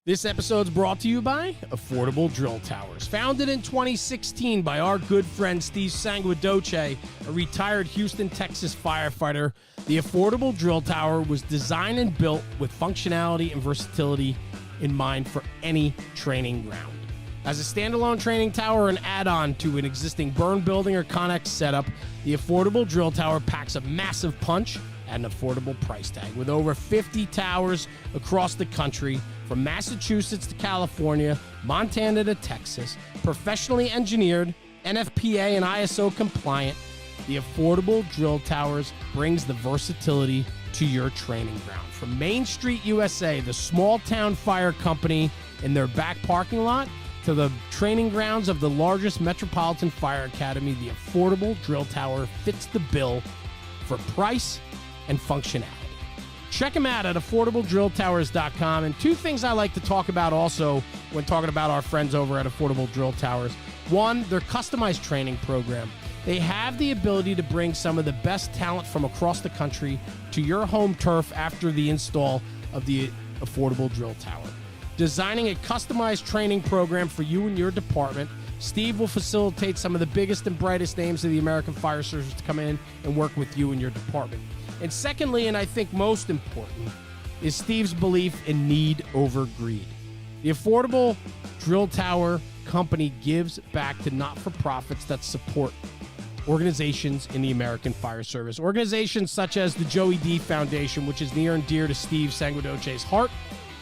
This episode's brought to you by Affordable Drill Towers. Founded in 2016 by our good friend Steve Sanguidoce, a retired Houston, Texas firefighter, the Affordable Drill Tower was designed and built with functionality and versatility in mind for any training ground. As a standalone training tower and add-on to an existing burn building or Connex setup, the Affordable Drill Tower packs a massive punch at an affordable price tag. With over 50 towers across the country, from Massachusetts to California, Montana to Texas, professionally engineered, NFPA and ISO compliant, the Affordable Drill Towers brings the versatility to your training ground. From Main Street USA, the small town fire company in their back parking lot, to the training grounds of the largest metropolitan fire academy, the Affordable Drill Tower fits the bill for price and functionality. Check them out at affordabledrilltowers.com. And two things I like to talk about also when talking about our friends over at Affordable Drill Towers. One, their customized training program. They have the ability to bring some of the best talent from across the country to your home turf after the install of the Affordable Drill Tower. Designing a customized training program for you and your department, Steve will facilitate some of the biggest and brightest names of the American Fire Service to come in and work with you and your department. And secondly, and I think most important, is Steve's belief in need over greed. The Affordable Drill Tower company gives back to not-for-profits that support organizations in the American Fire Service. Organizations such as the Joey D Foundation, which is near and dear to Steve Sanguidoce's heart,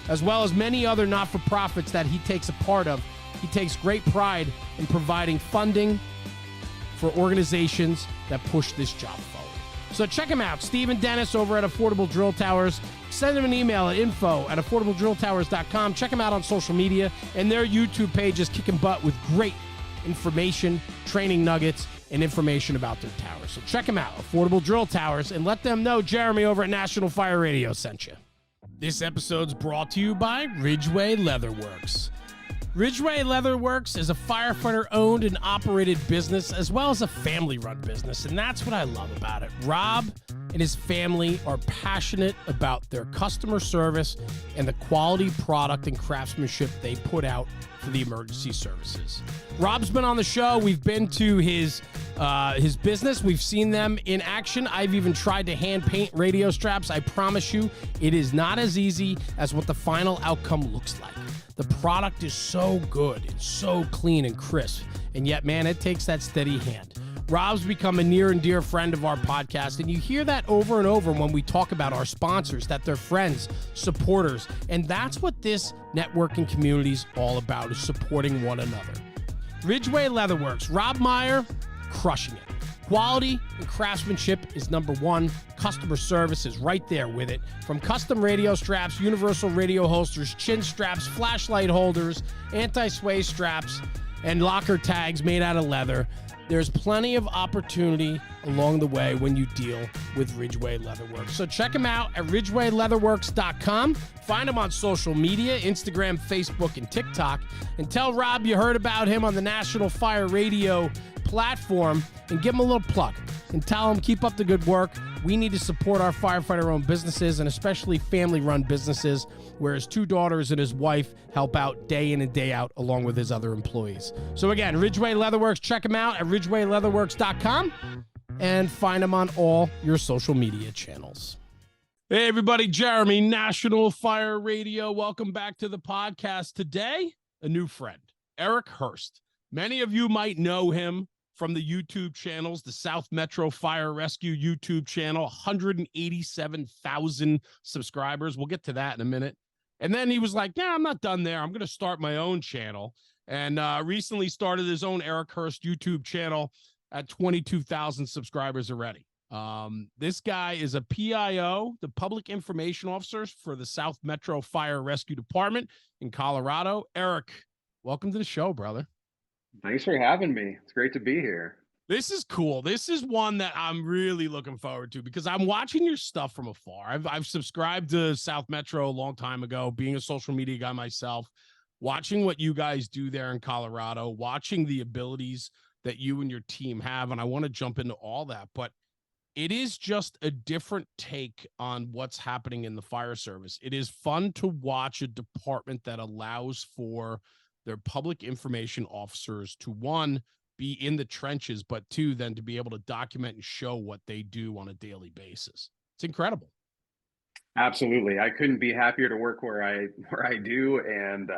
as well as many other not-for-profits that he takes a part of. He takes great pride in providing funding for organizations that push this job forward. So check them out, Steve and Dennis over at Affordable Drill Towers. Send them an email at info@affordabledrilltowers.com. Check them out on social media, and their YouTube page is kicking butt with great information, training nuggets, and information about their towers. So check them out, Affordable Drill Towers, and let them know Jeremy over at National Fire Radio sent you. This episode's brought to you by Ridgeway Leatherworks. Ridgeway Leatherworks is a firefighter-owned and operated business, as well as a family-run business, and that's what I love about it. Rob and his family are passionate about their customer service and the quality product and craftsmanship they put out for the emergency services. Rob's been on the show. We've been to his business. We've seen them in action. I've even tried to hand paint radio straps. I promise you, it is not as easy as what the final outcome looks like. The product is so good and so clean and crisp, and yet, man, it takes that steady hand. Rob's become a near and dear friend of our podcast, and you hear that over and over when we talk about our sponsors, that they're friends, supporters, and that's what this networking community is all about, is supporting one another. Ridgeway Leatherworks, Rob Meyer, crushing it. Quality and craftsmanship is number one. Customer service is right there with it. From custom radio straps, universal radio holsters, chin straps, flashlight holders, anti-sway straps, and locker tags made out of leather, there's plenty of opportunity along the way when you deal with Ridgeway Leatherworks. So check them out at ridgewayleatherworks.com. Find them on social media, Instagram, Facebook, and TikTok. And tell Rob you heard about him on the National Fire Radio platform, and give him a little plug and tell him keep up the good work. We need to support our firefighter-owned businesses, and especially family-run businesses, where his two daughters and his wife help out day in and day out along with his other employees. So again, Ridgeway Leatherworks, check them out at ridgewayleatherworks.com and find them on all your social media channels. Hey everybody, Jeremy, National Fire Radio. Welcome back to the podcast. Today, a new friend, Eric Hurst. Many of you might know him from the YouTube channels, the South Metro Fire Rescue YouTube channel, 187,000 subscribers. We'll get to that in a minute. And then he was like, yeah, I'm not done there. I'm going to start my own channel. And recently started his own Eric Hurst YouTube channel at 22,000 subscribers already. This guy is a PIO, the Public Information Officer for the South Metro Fire Rescue Department in Colorado. Eric, welcome to the show, brother. Thanks for having me. It's great to be here. This is cool. This is one that I'm really looking forward to because I'm watching your stuff from afar. I've subscribed to South Metro a long time ago, being a social media guy myself, watching what you guys do there in Colorado, watching the abilities that you and your team have. And I want to jump into all that. But it is just a different take on what's happening in the fire service. It is fun to watch a department that allows for their public information officers to, one, be in the trenches, but two, then to be able to document and show what they do on a daily basis. It's incredible. Absolutely. I couldn't be happier to work where I do and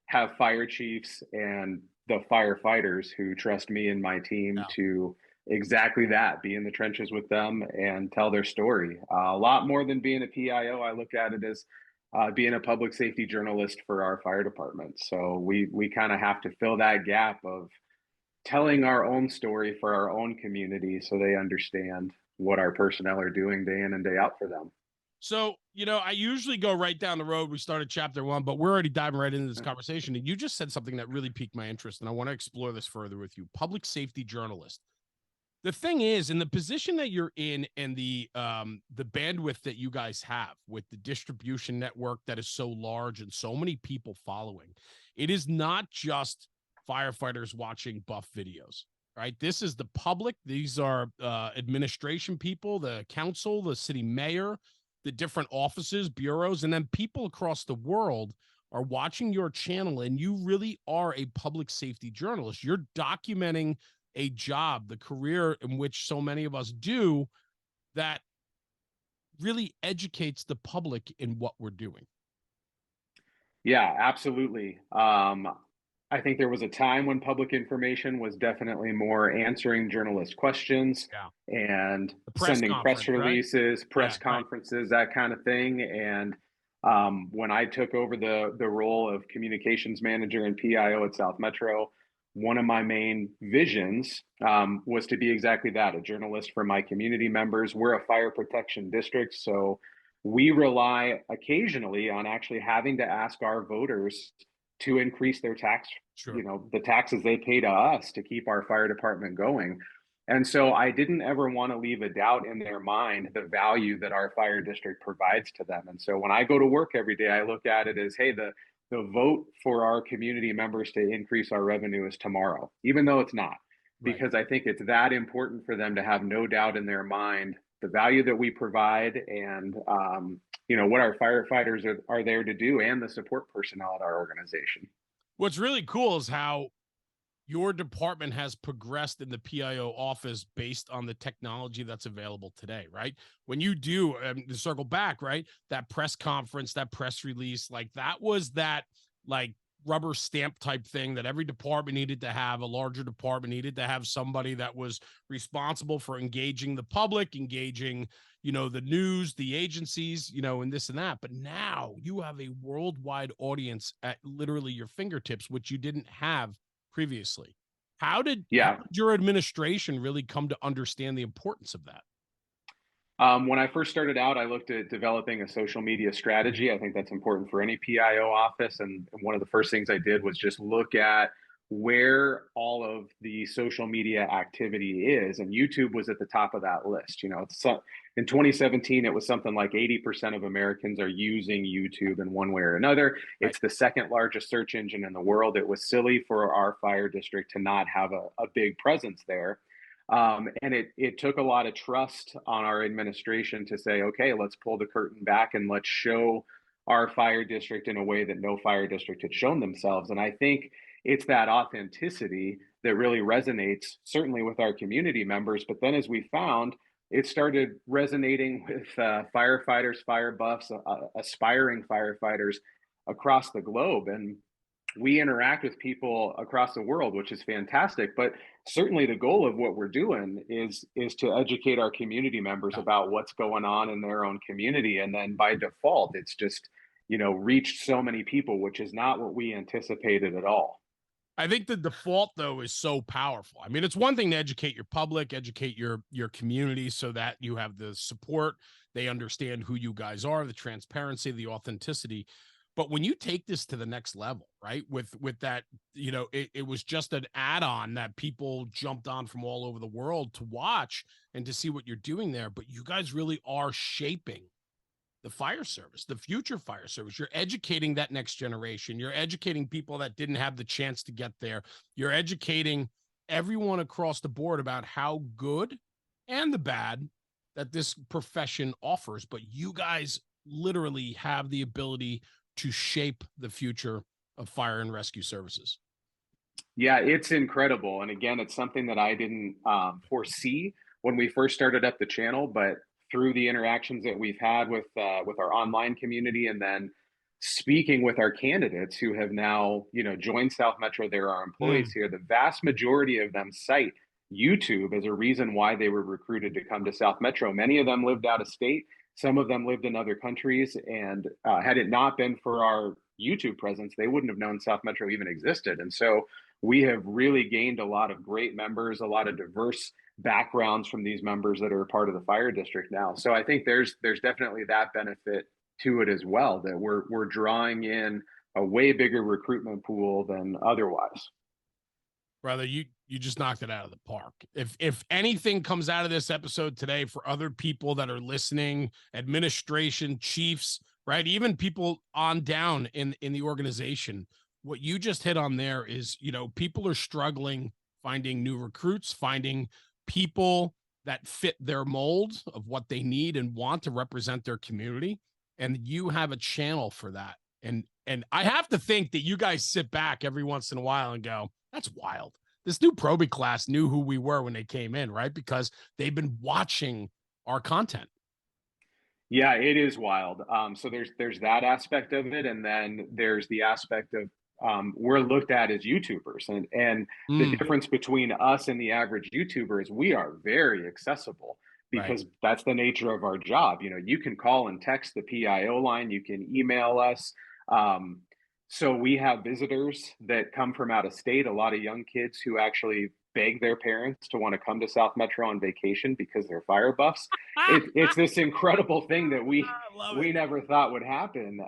have fire chiefs and the firefighters who trust me and my team Yeah. to exactly that, be in the trenches with them and tell their story. A lot more than being a PIO, I look at it as being a public safety journalist for our fire department. So we kind of have to fill that gap of telling our own story for our own community so they understand what our personnel are doing day in and day out for them. So, I usually go right down the road. We started chapter 1, but we're already diving right into this conversation. And you just said something that really piqued my interest. And I want to explore this further with you. Public safety journalist. The thing is, in the position that you're in and the bandwidth that you guys have with the distribution network that is so large and so many people following, it is not just firefighters watching buff videos, right? This is the public. These are administration people, the council, the city mayor, the different offices, bureaus, and then people across the world are watching your channel, and you really are a public safety journalist. You're documenting a job, the career in which so many of us do, that really educates the public in what we're doing. Yeah, absolutely. I think there was a time when public information was definitely more answering journalist questions Yeah. and The press sending press conference, right? releases, press Yeah, right. conferences, that kind of thing. And when I took over the role of communications manager and PIO at South Metro, one of my main visions was to be exactly that, a journalist for my community members. We're a fire protection district, so we rely occasionally on actually having to ask our voters to increase their tax, Sure. the taxes they pay to us to keep our fire department going. And so I didn't ever want to leave a doubt in their mind the value that our fire district provides to them. And so when I go to work every day, I look at it as, hey, the vote for our community members to increase our revenue is tomorrow, even though it's not, Right. because I think it's that important for them to have no doubt in their mind the value that we provide and what our firefighters are there to do and the support personnel at our organization. What's really cool is how your department has progressed in the PIO office based on the technology that's available today, right? When you do to circle back, right, that press conference, that press release, like that was that like rubber stamp type thing that every department needed to have. A larger department needed to have somebody that was responsible for engaging the public, engaging, the news, the agencies, and this and that. But now you have a worldwide audience at literally your fingertips, which you didn't have previously. How Yeah. did your administration really come to understand the importance of that? When I first started out, I looked at developing a social media strategy. I think that's important for any PIO office. And one of the first things I did was just look at where all of the social media activity is. And YouTube was at the top of that list. In 2017, it was something like 80% of Americans are using YouTube in one way or another. Right. It's the second largest search engine in the world. It was silly for our fire district to not have a big presence there. And it took a lot of trust on our administration to say, okay, let's pull the curtain back and let's show our fire district in a way that no fire district had shown themselves. And I think it's that authenticity that really resonates, certainly with our community members. But then, as we found, it started resonating with firefighters, fire buffs, aspiring firefighters across the globe. And we interact with people across the world, which is fantastic. But certainly the goal of what we're doing is to educate our community members Yeah. about what's going on in their own community. And then by default, it's just, reached so many people, which is not what we anticipated at all. I think the default though is so powerful. I mean, it's one thing to educate your public, educate your community so that you have the support, they understand who you guys are, the transparency, the authenticity. But when you take this to the next level, right, with that, it was just an add-on that people jumped on from all over the world to watch and to see what you're doing there. But you guys really are shaping the fire service, the future fire service. You're educating that next generation. You're educating people that didn't have the chance to get there. You're educating everyone across the board about how good and the bad that this profession offers, but you guys literally have the ability to shape the future of fire and rescue services. Yeah, it's incredible. And again, it's something that I didn't foresee when we first started up the channel, but through the interactions that we've had with our online community, and then speaking with our candidates who have now, joined South Metro, they're our employees here. The vast majority of them cite YouTube as a reason why they were recruited to come to South Metro. Many of them lived out of state. Some of them lived in other countries, and had it not been for our YouTube presence, they wouldn't have known South Metro even existed. And so we have really gained a lot of great members, a lot of diverse backgrounds from these members that are a part of the fire district now. So I think there's definitely that benefit to it as well, that we're drawing in a way bigger recruitment pool than otherwise. Brother, you just knocked it out of the park. If anything comes out of this episode today for other people that are listening, administration, chiefs, right, even people on down in the organization, what you just hit on there is, people are struggling finding new recruits, finding people that fit their mold of what they need and want to represent their community. And you have a channel for that. And I have to think that you guys sit back every once in a while and go, that's wild. This new probie class knew who we were when they came in, right? Because they've been watching our content. Yeah, it is wild. So there's that aspect of it, and then there's the aspect of we're looked at as YouTubers, and the difference between us and the average YouTuber is we are very accessible because that's the nature of our job. You can call and text the PIO line, you can email us. So we have visitors that come from out of state, a lot of young kids who actually beg their parents to want to come to South Metro on vacation because they're fire buffs. It's this incredible thing that we never thought would happen.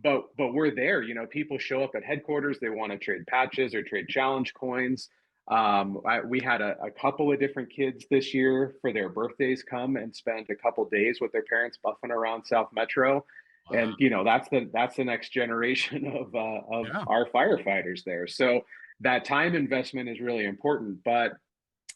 But we're there. People show up at headquarters. They want to trade patches or trade challenge coins. We had a couple of different kids this year for their birthdays come and spend a couple days with their parents buffing around South Metro. Wow. And that's the next generation of our firefighters there. So that time investment is really important, but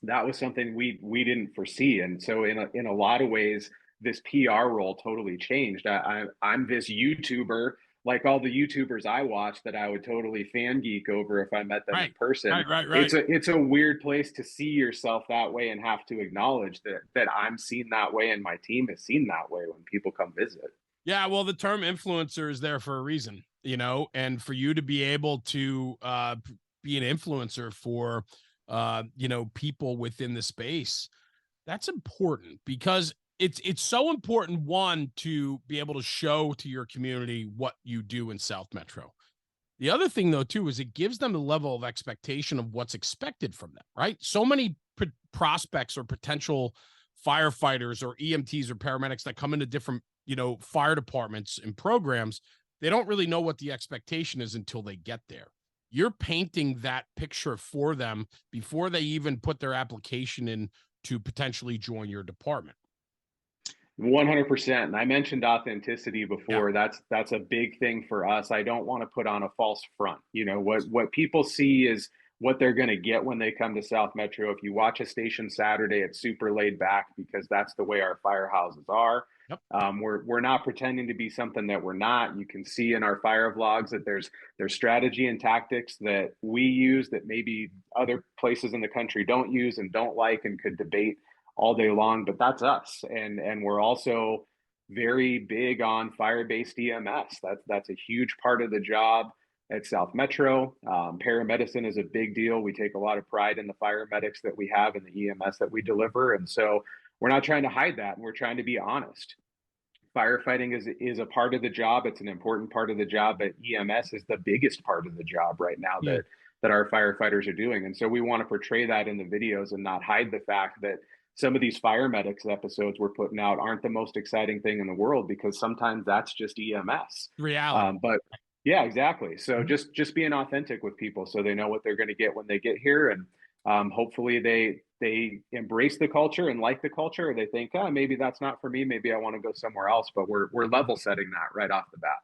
that was something we didn't foresee. And so in a lot of ways, this PR role totally changed. I'm this YouTuber, like all the YouTubers I watch, that I would totally fan geek over if I met them in person. Right. It's a weird place to see yourself that way and have to acknowledge that I'm seen that way and my team is seen that way when people come visit. Yeah, well, the term influencer is there for a reason, and for you to be able to be an influencer for, people within the space, that's important because it's so important, one, to be able to show to your community what you do in South Metro. The other thing, though, too, is it gives them a level of expectation of what's expected from them, right? So many prospects or potential firefighters or EMTs or paramedics that come into different fire departments and programs, they don't really know what the expectation is until they get there. You're painting that picture for them before they even put their application in to potentially join your department. 100%. And I mentioned authenticity before. Yeah. That's a big thing for us. I don't want to put on a false front. What people see is what they're going to get when they come to South Metro. If you watch a station Saturday, it's super laid back because that's the way our firehouses are. Yep. We're not pretending to be something that we're not. You can see in our fire vlogs that there's strategy and tactics that we use that maybe other places in the country don't use and don't like and could debate all day long, but that's us. And we're also very big on fire-based EMS. That's a huge part of the job at South Metro. Paramedicine is a big deal. We take a lot of pride in the fire medics that we have and the EMS that we deliver. And so we're not trying to hide that, and we're trying to be honest. Firefighting is a part of the job. It's an important part of the job, but EMS is the biggest part of the job right now that our firefighters are doing. And so we want to portray that in the videos and not hide the fact that some of these fire medics episodes we're putting out aren't the most exciting thing in the world, because sometimes that's just EMS reality. But yeah, exactly. So just being authentic with people so they know what they're going to get when they get here. And hopefully they embrace the culture and like the culture, or they think, oh, maybe that's not for me. Maybe I want to go somewhere else. But we're level setting that right off the bat.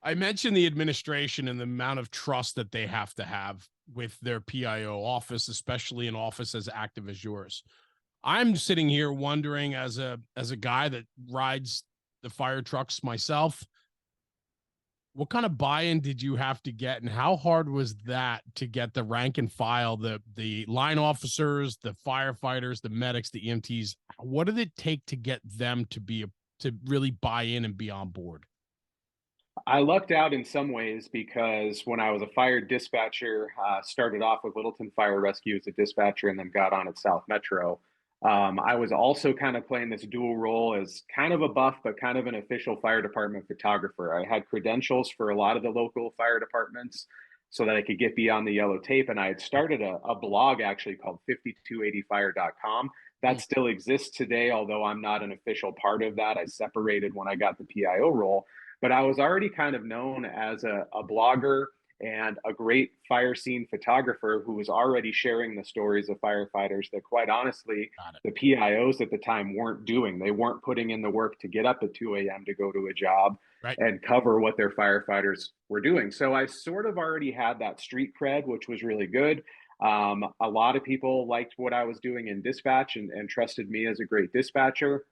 I mentioned the administration and the amount of trust that they have to have with their PIO office, especially an office as active as yours. I'm sitting here wondering, as a guy that rides the fire trucks myself, what kind of buy-in did you have to get, and how hard was that to get the rank and file, the line officers, the firefighters, the medics, the EMTs? What did it take to get them to really buy in and be on board? I lucked out in some ways because when I was a fire dispatcher, started off with Littleton Fire Rescue as a dispatcher and then got on at South Metro. I was also kind of playing this dual role as kind of a buff, but kind of an official fire department photographer. I had credentials for a lot of the local fire departments so that I could get beyond the yellow tape. And I had started a blog actually called 5280fire.com. That still exists today, although I'm not an official part of that. I separated when I got the PIO role, but I was already kind of known as a blogger and a great fire scene photographer who was already sharing the stories of firefighters that, quite honestly, the PIOs at the time weren't doing. They weren't putting in the work to get up at 2 a.m. to go to a job Right. and cover what their firefighters were doing. So I sort of already had that street cred, which was really good. A lot of people liked what I was doing in dispatch and trusted me as a great dispatcher.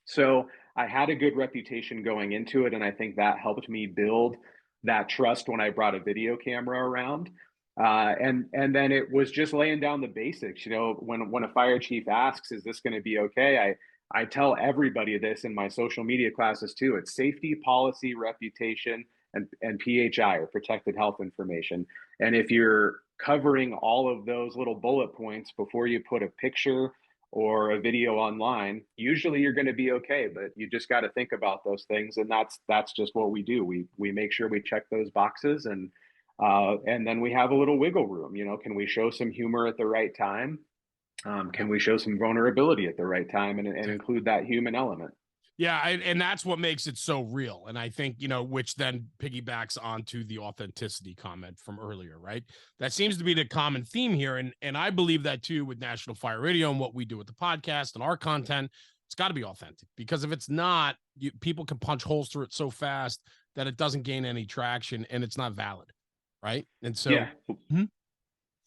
So I had a good reputation going into it, and I think that helped me build that trust when I brought a video camera around. And then it was just laying down the basics. You know, when a fire chief asks, "Is this going to be okay?" I tell everybody this in my social media classes too. It's safety, policy, reputation, and PHI, or protected health information. And if you're covering all of those little bullet points before you put a picture or a video online, usually you're going to be okay. But you just got to think about those things, and that's just what we do. We make sure we check those boxes, and then we have a little wiggle room. You know, can we show some humor at the right time? Can we show some vulnerability at the right time and include that human element? Yeah, and that's what makes it so real. And I think, which then piggybacks onto the authenticity comment from earlier, right? That seems to be the common theme here. And I believe that too with National Fire Radio and what we do with the podcast and our content. It's got to be authentic, because if it's not, people can punch holes through it so fast that it doesn't gain any traction and it's not valid, right? And so, Yeah.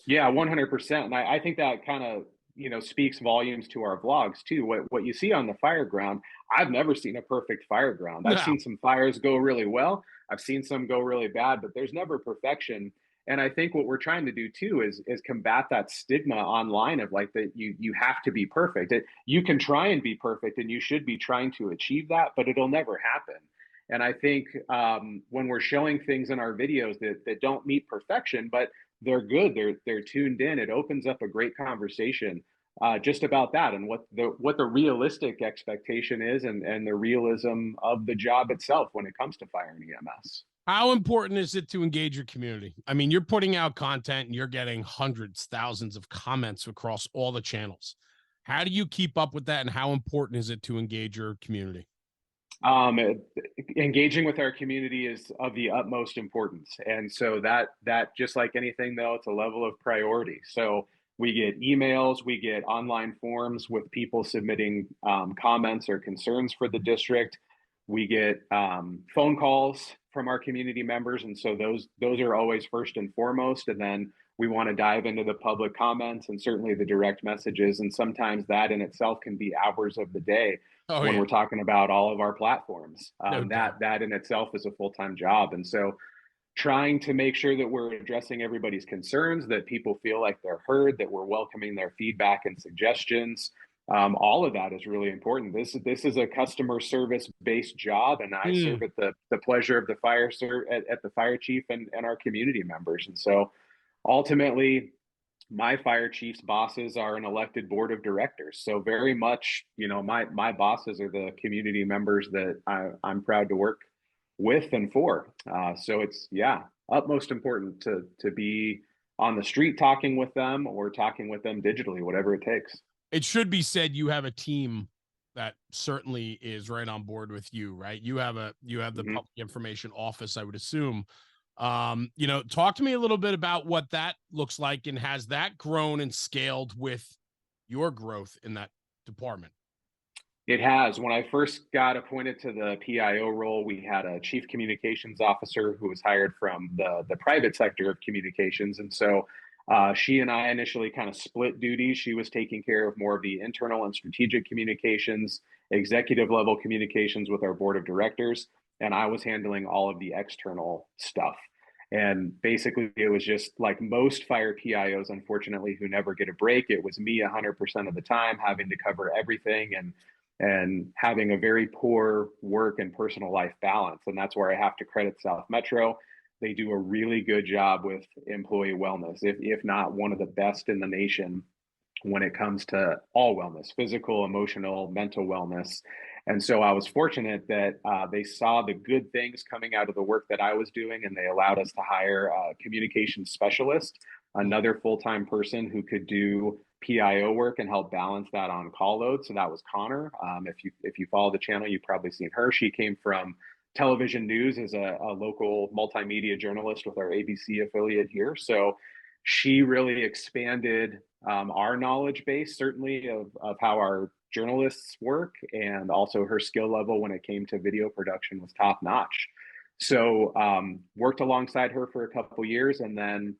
Yeah, 100%. And I think that kind of, speaks volumes to our vlogs too. What you see on the fire ground, I've never seen a perfect fire ground. I've no, seen some fires go really well. I've seen some go really bad, but there's never perfection. And I think what we're trying to do too is combat that stigma online of like that you have to be perfect. You can try and be perfect, and you should be trying to achieve that, but it'll never happen. And I think when we're showing things in our videos that don't meet perfection, but they're good, they're tuned in, it opens up a great conversation just about that and what the realistic expectation is, and the realism of the job itself when it comes to fire and EMS. how important is it to engage your community? I mean, you're putting out content and you're getting hundreds, thousands of comments across all the channels. How do you keep up with that, and how important is it to engage your community? um, Engaging with our community is of the utmost importance, and so that just like anything though, it's a level of priority. So we get emails, we get online forms with people submitting comments or concerns for the district. We get phone calls from our community members, and so those are always first and foremost. And then we want to dive into the public comments and certainly the direct messages, and sometimes that in itself can be hours of the day Oh, when yeah. we're talking about all of our platforms. No doubt. That in itself is a full-time job, and so trying to make sure that we're addressing everybody's concerns, that people feel like they're heard, that we're welcoming their feedback and suggestions. All of that is really important. This is a customer service based job, and I serve Mm. at the pleasure of the at the fire chief and our community members. And so ultimately, my fire chief's bosses are an elected board of directors. So very much, my bosses are the community members that I'm proud to work with and for. So it's, yeah, utmost important to be on the street talking with them or talking with them digitally, whatever it takes. It should be said you have a team that certainly is right on board with you, right? You have the Mhm. public information office, I would assume. Talk to me a little bit about what that looks like, and has that grown and scaled with your growth in that department? It has. When I first got appointed to the PIO role, we had a chief communications officer who was hired from the private sector of communications. And so She and I initially kind of split duties. She was taking care of more of the internal and strategic communications, executive level communications with our board of directors, and I was handling all of the external stuff. And basically, it was just like most fire PIOs, unfortunately, who never get a break. It was me 100% of the time having to cover everything and having a very poor work and personal life balance. And that's where I have to credit South Metro. They do a really good job with employee wellness, if not one of the best in the nation when it comes to all wellness, physical, emotional, mental wellness. And so I was fortunate that they saw the good things coming out of the work that I was doing, and they allowed us to hire a communication specialist, another full-time person who could do PIO work and help balance that on call load. So that was Connor. If you follow the channel, you've probably seen her. She came from television news as a local multimedia journalist with our ABC affiliate here. So she really expanded our knowledge base, certainly of how our journalists work, and also her skill level when it came to video production was top notch. So worked alongside her for a couple years, and then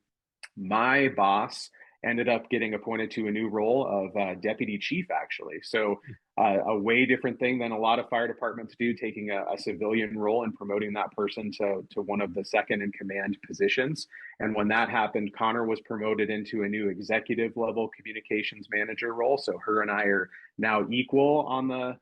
my boss ended up getting appointed to a new role of deputy chief, actually. So a way different thing than a lot of fire departments do, taking a civilian role and promoting that person to one of the second in command positions. And when that happened, Connor was promoted into a new executive level communications manager role. So her and I are now equal on the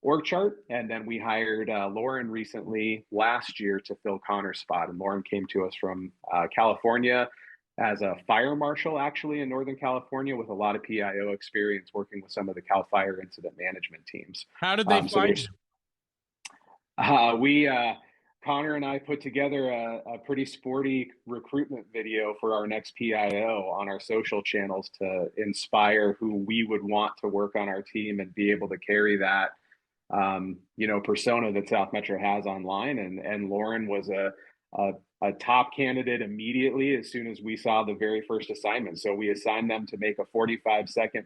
org chart. And then we hired Lauren recently last year to fill Connor's spot. And Lauren came to us from California as a fire marshal, actually, in Northern California, with a lot of PIO experience working with some of the Cal Fire incident management teams. How did they find you? Connor and I put together a pretty sporty recruitment video for our next PIO on our social channels to inspire who we would want to work on our team and be able to carry that, persona that South Metro has online. And Lauren was a top candidate immediately as soon as we saw the very first assignment. So we assigned them to make a 45-second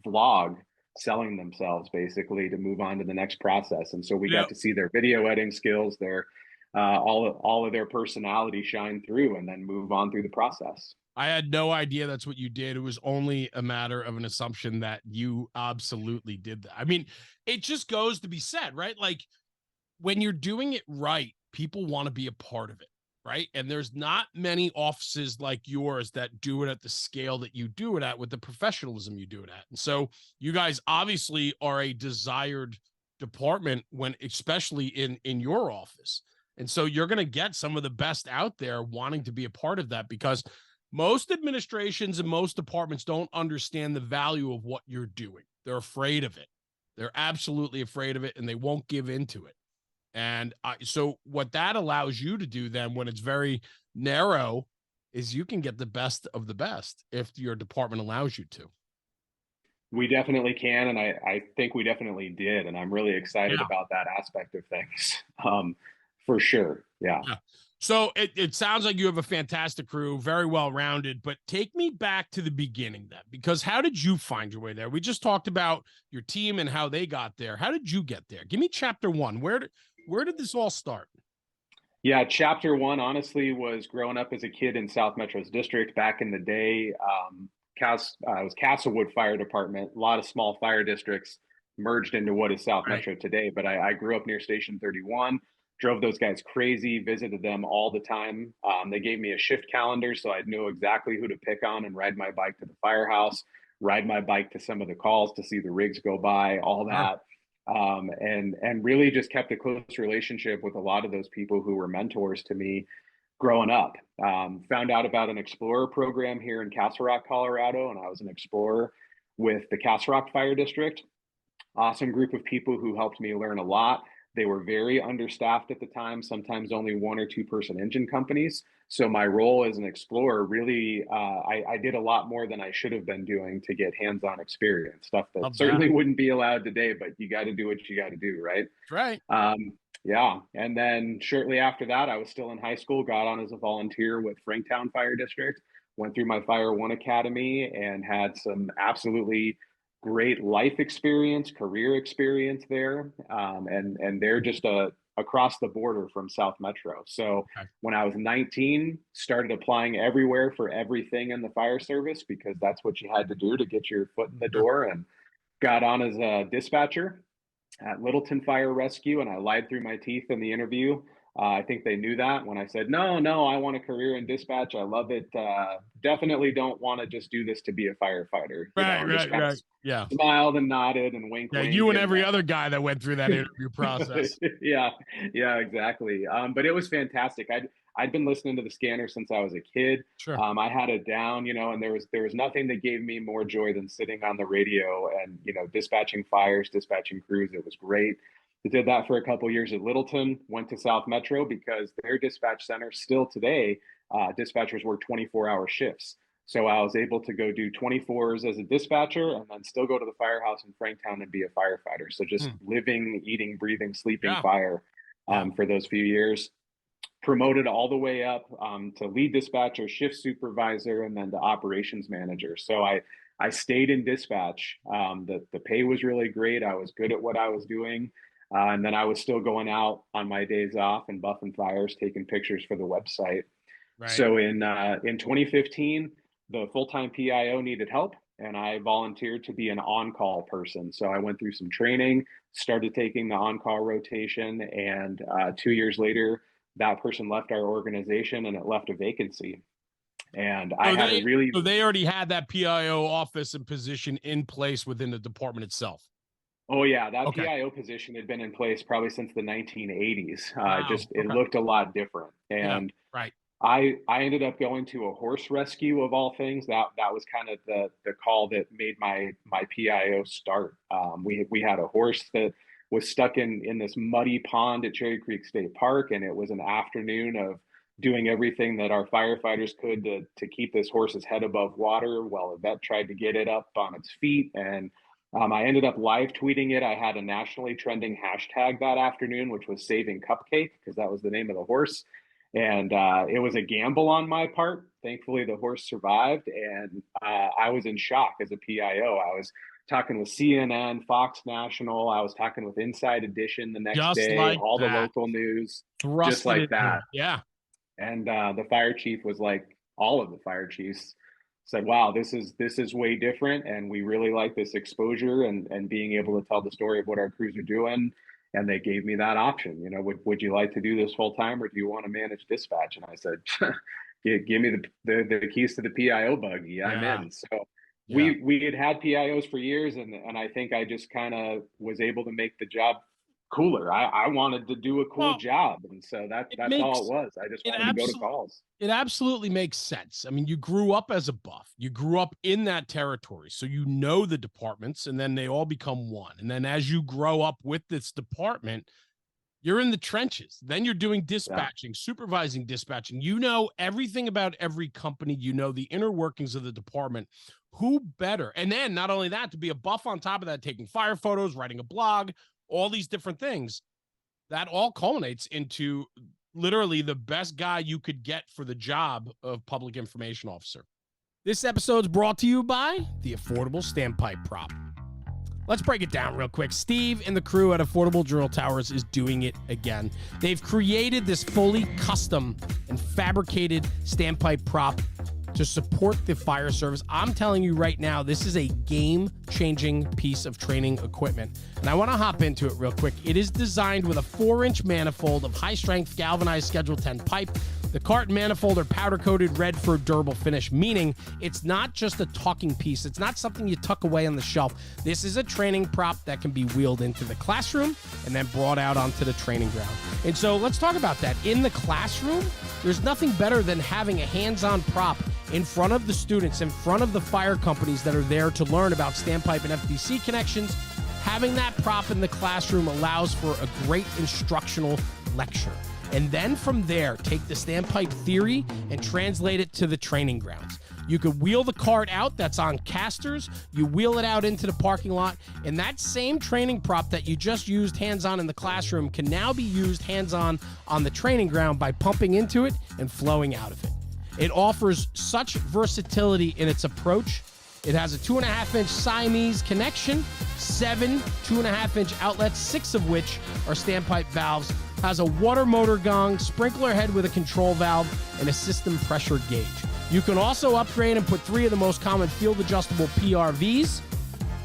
vlog selling themselves, basically, to move on to the next process. And so we got to see their video editing skills, their all of their personality shine through, and then move on through the process. I had no idea that's what you did. It was only a matter of an assumption that you absolutely did that. I mean, it just goes to be said, right? Like, when you're doing it right, people want to be a part of it, right? And there's not many offices like yours that do it at the scale that you do it at, with the professionalism you do it at. And so you guys obviously are a desired department, when especially in your office. And so you're going to get some of the best out there wanting to be a part of that, because most administrations and most departments don't understand the value of what you're doing. They're afraid of it. They're absolutely afraid of it, and they won't give into it. And so what that allows you to do then, when it's very narrow, is you can get the best of the best if your department allows you to. We definitely can, and I think we definitely did, and I'm really excited about that aspect of things, for sure. Yeah. So it sounds like you have a fantastic crew, very well-rounded, but take me back to the beginning then, because how did you find your way there? We just talked about your team and how they got there. How did you get there? Give me chapter one. Where did this all start? Yeah, chapter one, honestly, was growing up as a kid in South Metro's district back in the day. It was Castlewood Fire Department. A lot of small fire districts merged into what is South Metro today. But I grew up near Station 31, drove those guys crazy, visited them all the time. They gave me a shift calendar, so I knew exactly who to pick on and ride my bike to the firehouse, ride my bike to some of the calls to see the rigs go by, all that. And really just kept a close relationship with a lot of those people who were mentors to me growing up. Found out about an Explorer program here in Castle Rock, Colorado, and I was an Explorer with the Castle Rock Fire District. Awesome group of people who helped me learn a lot. They were very understaffed at the time, sometimes only 1 or 2 person engine companies. So my role as an Explorer, really, I did a lot more than I should have been doing to get hands-on experience, stuff that certainly wouldn't be allowed today, but you got to do what you got to do, right? Right. Yeah. And then shortly after that, I was still in high school, got on as a volunteer with Franktown Fire District, went through my Fire One Academy, and had some absolutely great life experience, career experience there. And they're just a across the border from South Metro. So Okay. when I was 19, started applying everywhere for everything in the fire service, because that's what you had to do to get your foot in the Sure. door, and got on as a dispatcher at Littleton Fire Rescue, and I lied through my teeth in the interview. I think they knew that when I said, no, I want a career in dispatch. I love it. Definitely don't want to just do this to be a firefighter, and just kind of Yeah. smiled and nodded and wink, Yeah, wink. you and every other guy that went through that interview process. Yeah, exactly. But it was fantastic. I'd been listening to the scanner since I was a kid. Sure. I had it down, and there was nothing that gave me more joy than sitting on the radio and, dispatching fires, dispatching crews. It was great. I did that for a couple of years at Littleton, went to South Metro because their dispatch center still today, dispatchers work 24-hour shifts. So I was able to go do 24s as a dispatcher and then still go to the firehouse in Franktown and be a firefighter. So just living, eating, breathing, sleeping fire for those few years. Promoted all the way up to lead dispatcher, shift supervisor, and then to operations manager. So I stayed in dispatch. The pay was really great. I was good at what I was doing. And then I was still going out on my days off and buffing fires, taking pictures for the website. Right. So in 2015, the full-time PIO needed help, and I volunteered to be an on-call person. So I went through some training, started taking the on-call rotation, and 2 years later, that person left our organization and it left a vacancy. And So they already had that PIO office and position in place within the department itself. Oh yeah, that PIO position had been in place probably since the 1980s. Wow. It looked a lot different. And right. I ended up going to a horse rescue of all things. That was kind of the call that made my PIO start. We had a horse that was stuck in this muddy pond at Cherry Creek State Park, and it was an afternoon of doing everything that our firefighters could to keep this horse's head above water while a vet tried to get it up on its feet. And I ended up live tweeting it. I had a nationally trending hashtag that afternoon, which was Saving Cupcake, because that was the name of the horse. And it was a gamble on my part. Thankfully, the horse survived, and I was in shock as a PIO. I was talking with CNN, Fox National. I was talking with Inside Edition the next day, all the local news, just like that. Yeah. And the fire chief was like, all of the fire chiefs said, wow, this is way different, and we really like this exposure and being able to tell the story of what our crews are doing. And they gave me that option. Would you like to do this full time, or do you want to manage dispatch? And I said, give me the keys to the PIO buggy. I'm in. So we had PIOs for years, and I think I just kind of was able to make the job cooler. I wanted to do a cool job, and so that's all it was. I just wanted to go to calls. It absolutely makes sense. I mean, you grew up as a buff. You grew up in that territory, so you know the departments, and then they all become one. And then as you grow up with this department, you're in the trenches. Then you're doing dispatching, supervising dispatching. You know everything about every company. You know the inner workings of the department. Who better? And then not only that, to be a buff on top of that, taking fire photos, writing a blog, all these different things, that all culminates into literally the best guy you could get for the job of public information officer. This episode's brought to you by the Affordable Standpipe Prop. Let's break it down real quick. Steve and the crew at Affordable Drill Towers is doing it again. They've created this fully custom and fabricated standpipe prop to support the fire service. I'm telling you right now, this is a game-changing piece of training equipment. And I want to hop into it real quick. It is designed with a 4-inch manifold of high-strength galvanized Schedule 10 pipe. The cart and manifold are powder-coated red for durable finish, meaning it's not just a talking piece. It's not something you tuck away on the shelf. This is a training prop that can be wheeled into the classroom and then brought out onto the training ground. And so let's talk about that. In the classroom, there's nothing better than having a hands-on prop in front of the students, in front of the fire companies that are there to learn about standpipe and FDC connections. Having that prop in the classroom allows for a great instructional lecture. And then from there, take the standpipe theory and translate it to the training grounds. You could wheel the cart out that's on casters, you wheel it out into the parking lot, and that same training prop that you just used hands-on in the classroom can now be used hands-on on the training ground by pumping into it and flowing out of it. It offers such versatility in its approach. It has a 2.5-inch Siamese connection, 7 2.5-inch outlets, 6 of which are standpipe valves, has a water motor gong, sprinkler head with a control valve, and a system pressure gauge. You can also upgrade and put 3 of the most common field-adjustable PRVs.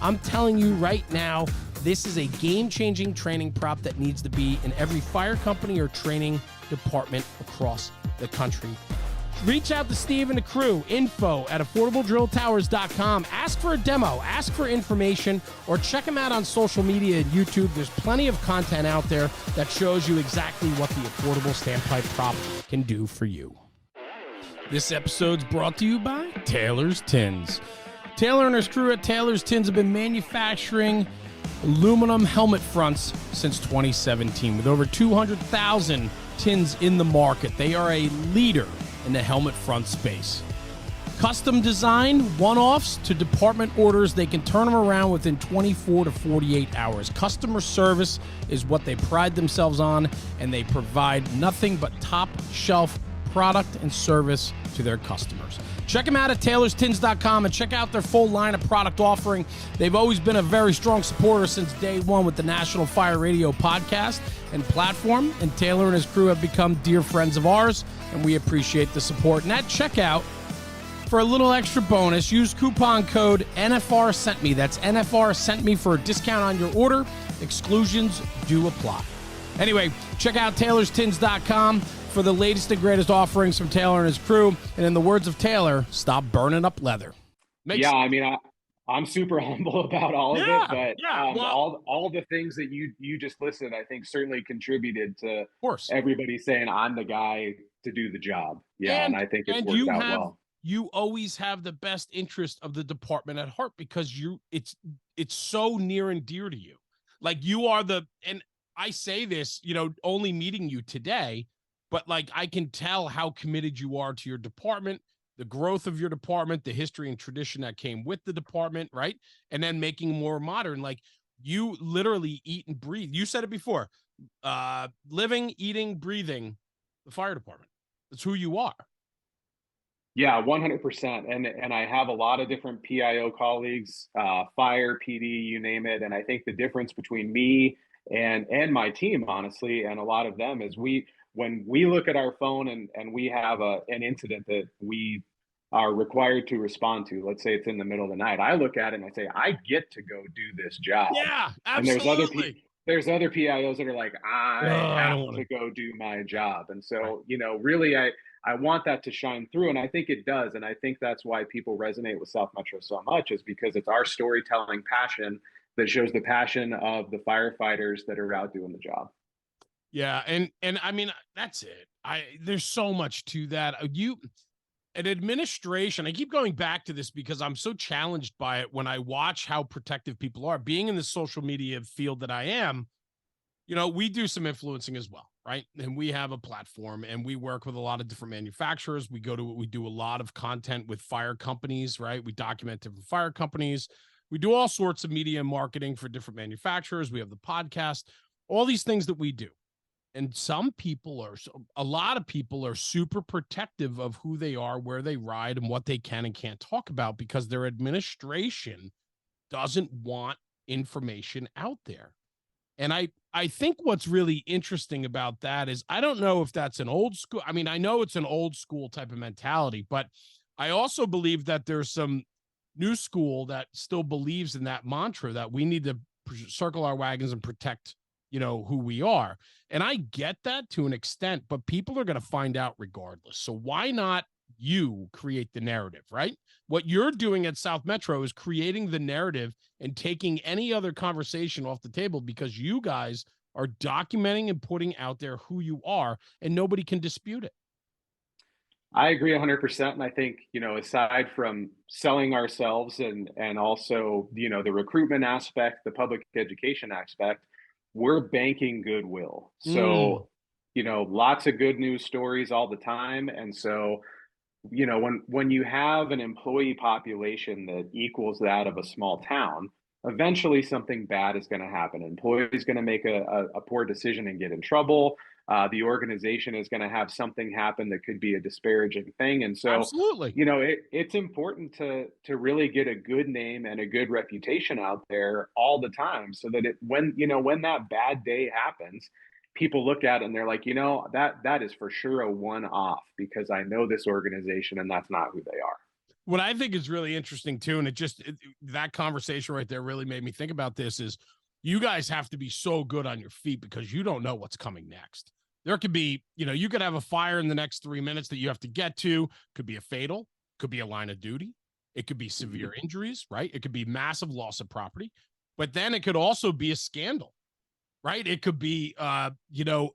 I'm telling you right now, this is a game-changing training prop that needs to be in every fire company or training department across the country. Reach out to Steve and the crew, info@affordabledrilltowers.com. Ask for a demo, ask for information, or check them out on social media and YouTube. There's plenty of content out there that shows you exactly what the affordable standpipe prop can do for you. This episode's brought to you by Taylor's Tins. Taylor and his crew at Taylor's Tins have been manufacturing aluminum helmet fronts since 2017 with over 200,000 tins in the market. They are a leader in the helmet front space. Custom design, one-offs to department orders, they can turn them around within 24 to 48 hours. Customer service is what they pride themselves on, and they provide nothing but top-shelf product and service to their customers. Check them out at taylorstins.com and check out their full line of product offering. They've always been a very strong supporter since day one with the National Fire Radio podcast and platform, and Taylor and his crew have become dear friends of ours, and we appreciate the support. And at checkout, for a little extra bonus, use coupon code NFR Sent Me. That's NFR Sent Me for a discount on your order. Exclusions do apply. Anyway, check out taylorstins.com for the latest and greatest offerings from Taylor and his crew. And in the words of Taylor, stop burning up leather. I mean, I'm super humble about all of it, but all the things that you just listed, I think certainly contributed to everybody saying I'm the guy to do the job. Yeah, and I think it's worked out well. You always have the best interest of the department at heart because it's so near and dear to you. Like you are and I say this, only meeting you today, but like I can tell how committed you are to your department, the growth of your department, the history and tradition that came with the department, right? And then making more modern. Like you literally eat and breathe. You said it before, living, eating, breathing the fire department. That's who you are. Yeah, 100%. And I have a lot of different PIO colleagues, fire, PD, you name it. And I think the difference between me and my team, honestly, and a lot of them is when we look at our phone and we have an incident that we are required to respond to, let's say it's in the middle of the night, I look at it and I say, I get to go do this job. Yeah, absolutely. And there's other PIOs that are like, I have to go do my job. And so, really, I want that to shine through, and I think it does. And I think that's why people resonate with South Metro so much, is because it's our storytelling passion that shows the passion of the firefighters that are out doing the job. Yeah, and I mean, that's it. There's so much to that. An administration, I keep going back to this because I'm so challenged by it when I watch how protective people are. Being in the social media field that I am, we do some influencing as well, right? And we have a platform and we work with a lot of different manufacturers. We do a lot of content with fire companies, right? We document different fire companies. We do all sorts of media and marketing for different manufacturers. We have the podcast, all these things that we do. And a lot of people are super protective of who they are, where they ride, and what they can and can't talk about because their administration doesn't want information out there. And I think what's really interesting about that is I don't know if that's an old school. I mean, I know it's an old school type of mentality, but I also believe that there's some new school that still believes in that mantra that we need to circle our wagons and protect, who we are. And I get that to an extent, but people are going to find out regardless. So why not you create the narrative, right? What you're doing at South Metro is creating the narrative and taking any other conversation off the table because you guys are documenting and putting out there who you are, and nobody can dispute it. I agree 100%. And I think, aside from selling ourselves and also, the recruitment aspect, the public education aspect, we're banking goodwill. So, lots of good news stories all the time. And so, when you have an employee population that equals that of a small town, eventually something bad is going to happen. An employee is going to make a poor decision and get in trouble. The organization is going to have something happen that could be a disparaging thing. And so, absolutely, it's important to really get a good name and a good reputation out there all the time so that when that bad day happens, people look at it and they're like, that is for sure a one-off because I know this organization and that's not who they are. What I think is really interesting too, and that conversation right there really made me think about this, is you guys have to be so good on your feet because you don't know what's coming next. There could be, you could have a fire in the next 3 minutes that you have to get to. Could be a fatal, could be a line of duty. It could be severe injuries, right? It could be massive loss of property, but then it could also be a scandal, right? It could be,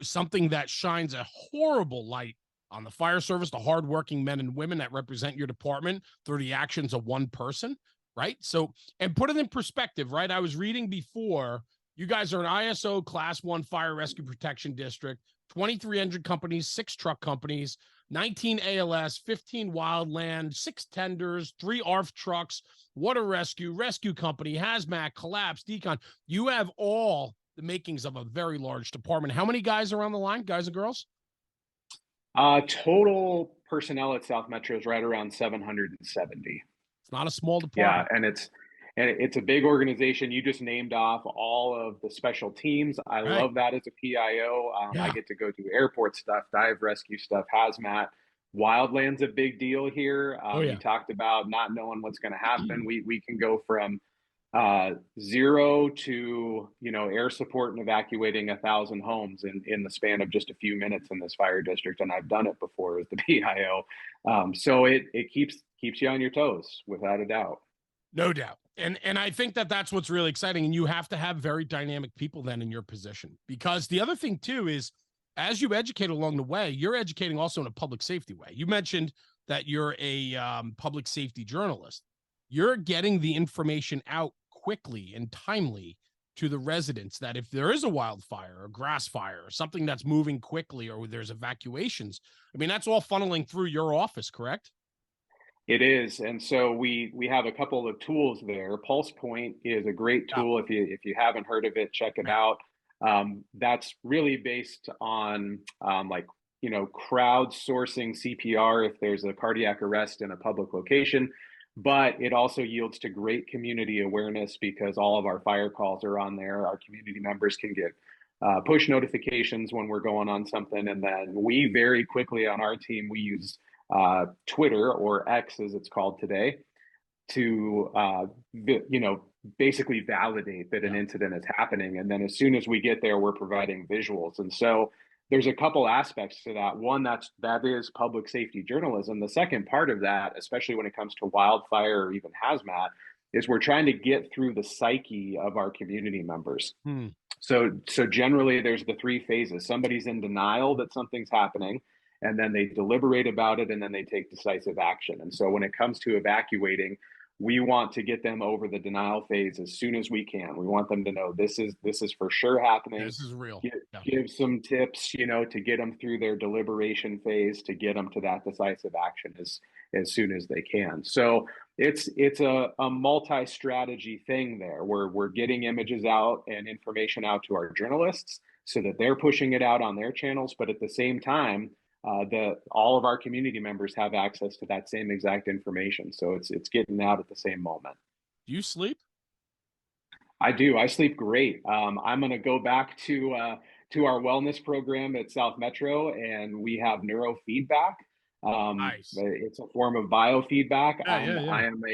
something that shines a horrible light on the fire service, the hardworking men and women that represent your department through the actions of one person, right? So, and put it in perspective, right? I was reading before, you guys are an ISO Class 1 Fire Rescue Protection District, 2,300 companies, 6 truck companies, 19 ALS, 15 wildland, 6 tenders, 3 ARF trucks, water rescue company, hazmat, collapse, decon. You have all the makings of a very large department. How many guys are on the line, guys and girls? Total personnel at South Metro is right around 770. It's not a small Yeah, department. and it's a big organization. You just named off all of the special teams. I Right. love that as a PIO. I Yeah. get to go do airport stuff, dive rescue stuff, hazmat. Wildland's a big deal here. Oh, You yeah. talked about not knowing what's going to happen. We can go from zero to air support and evacuating 1,000 homes in the span of just a few minutes in this fire district, and I've done it before as the PIO. So it keeps you on your toes without a doubt. No doubt. And I think that that's what's really exciting. And you have to have very dynamic people then in your position, because the other thing too is, as you educate along the way, you're educating also in a public safety way. You mentioned that you're a public safety journalist. You're getting the information out quickly and timely to the residents, that if there is a wildfire or grass fire or something that's moving quickly, or there's evacuations, I mean, that's all funneling through your office, correct? It is, and so we have a couple of tools there. Pulse Point is a great Yeah. tool. If you haven't heard of it, check it Right. out. That's really based on crowdsourcing CPR if there's a cardiac arrest in a public location, but it also yields to great community awareness because all of our fire calls are on there. Our community members can get push notifications when we're going on something, and then we very quickly on our team we use Twitter, or X as it's called today, to basically validate that an incident is happening. And then as soon as we get there, we're providing visuals. And so there's a couple aspects to that. One, that is public safety journalism. The second part of that, especially when it comes to wildfire or even hazmat, is we're trying to get through the psyche of our community members. So generally there's the 3 phases. Somebody's in denial that something's happening, and then they deliberate about it, and then they take decisive action. And so when it comes to evacuating, we want to get them over the denial phase as soon as we can. We want them to know this is for sure happening. This is real. Give some tips, to get them through their deliberation phase, to get them to that decisive action as soon as they can. So it's a multi-strategy thing there, where we're getting images out and information out to our journalists so that they're pushing it out on their channels, but at the same time, all of our community members have access to that same exact information. So it's getting out at the same moment. Do you sleep? I do. I sleep great. I'm going to go back to our wellness program at South Metro, and we have neurofeedback. Nice. It's a form of biofeedback. Yeah. I am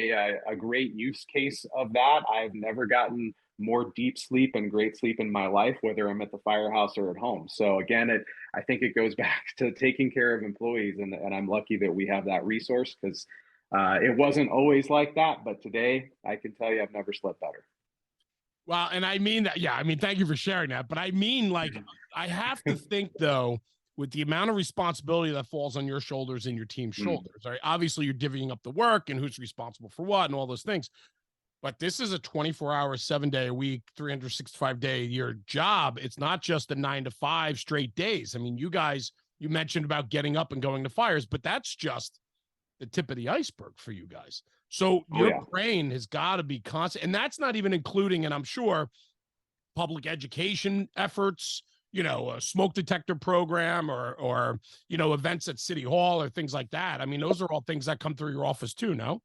a great use case of that. I've never gotten more deep sleep and great sleep in my life, whether I'm at the firehouse or at home. So again, I think it goes back to taking care of employees, and I'm lucky that we have that resource, because it wasn't always like that, but today I can tell you I've never slept better. Well, and I mean that, yeah, I mean, thank you for sharing that. But I mean, like, I have to think, though, with the amount of responsibility that falls on your shoulders and your team's shoulders, right? Obviously, you're divvying up the work and who's responsible for what and all those things. But this is a 24-hour, 7-day-a-week, 365-day-a-year job. It's not just the 9 to 5 straight days. I mean, you guys, you mentioned about getting up and going to fires, but that's just the tip of the iceberg for you guys. So your brain has got to be constant. And that's not even including, and I'm sure, public education efforts, a smoke detector program, or events at City Hall or things like that. I mean, those are all things that come through your office too, no?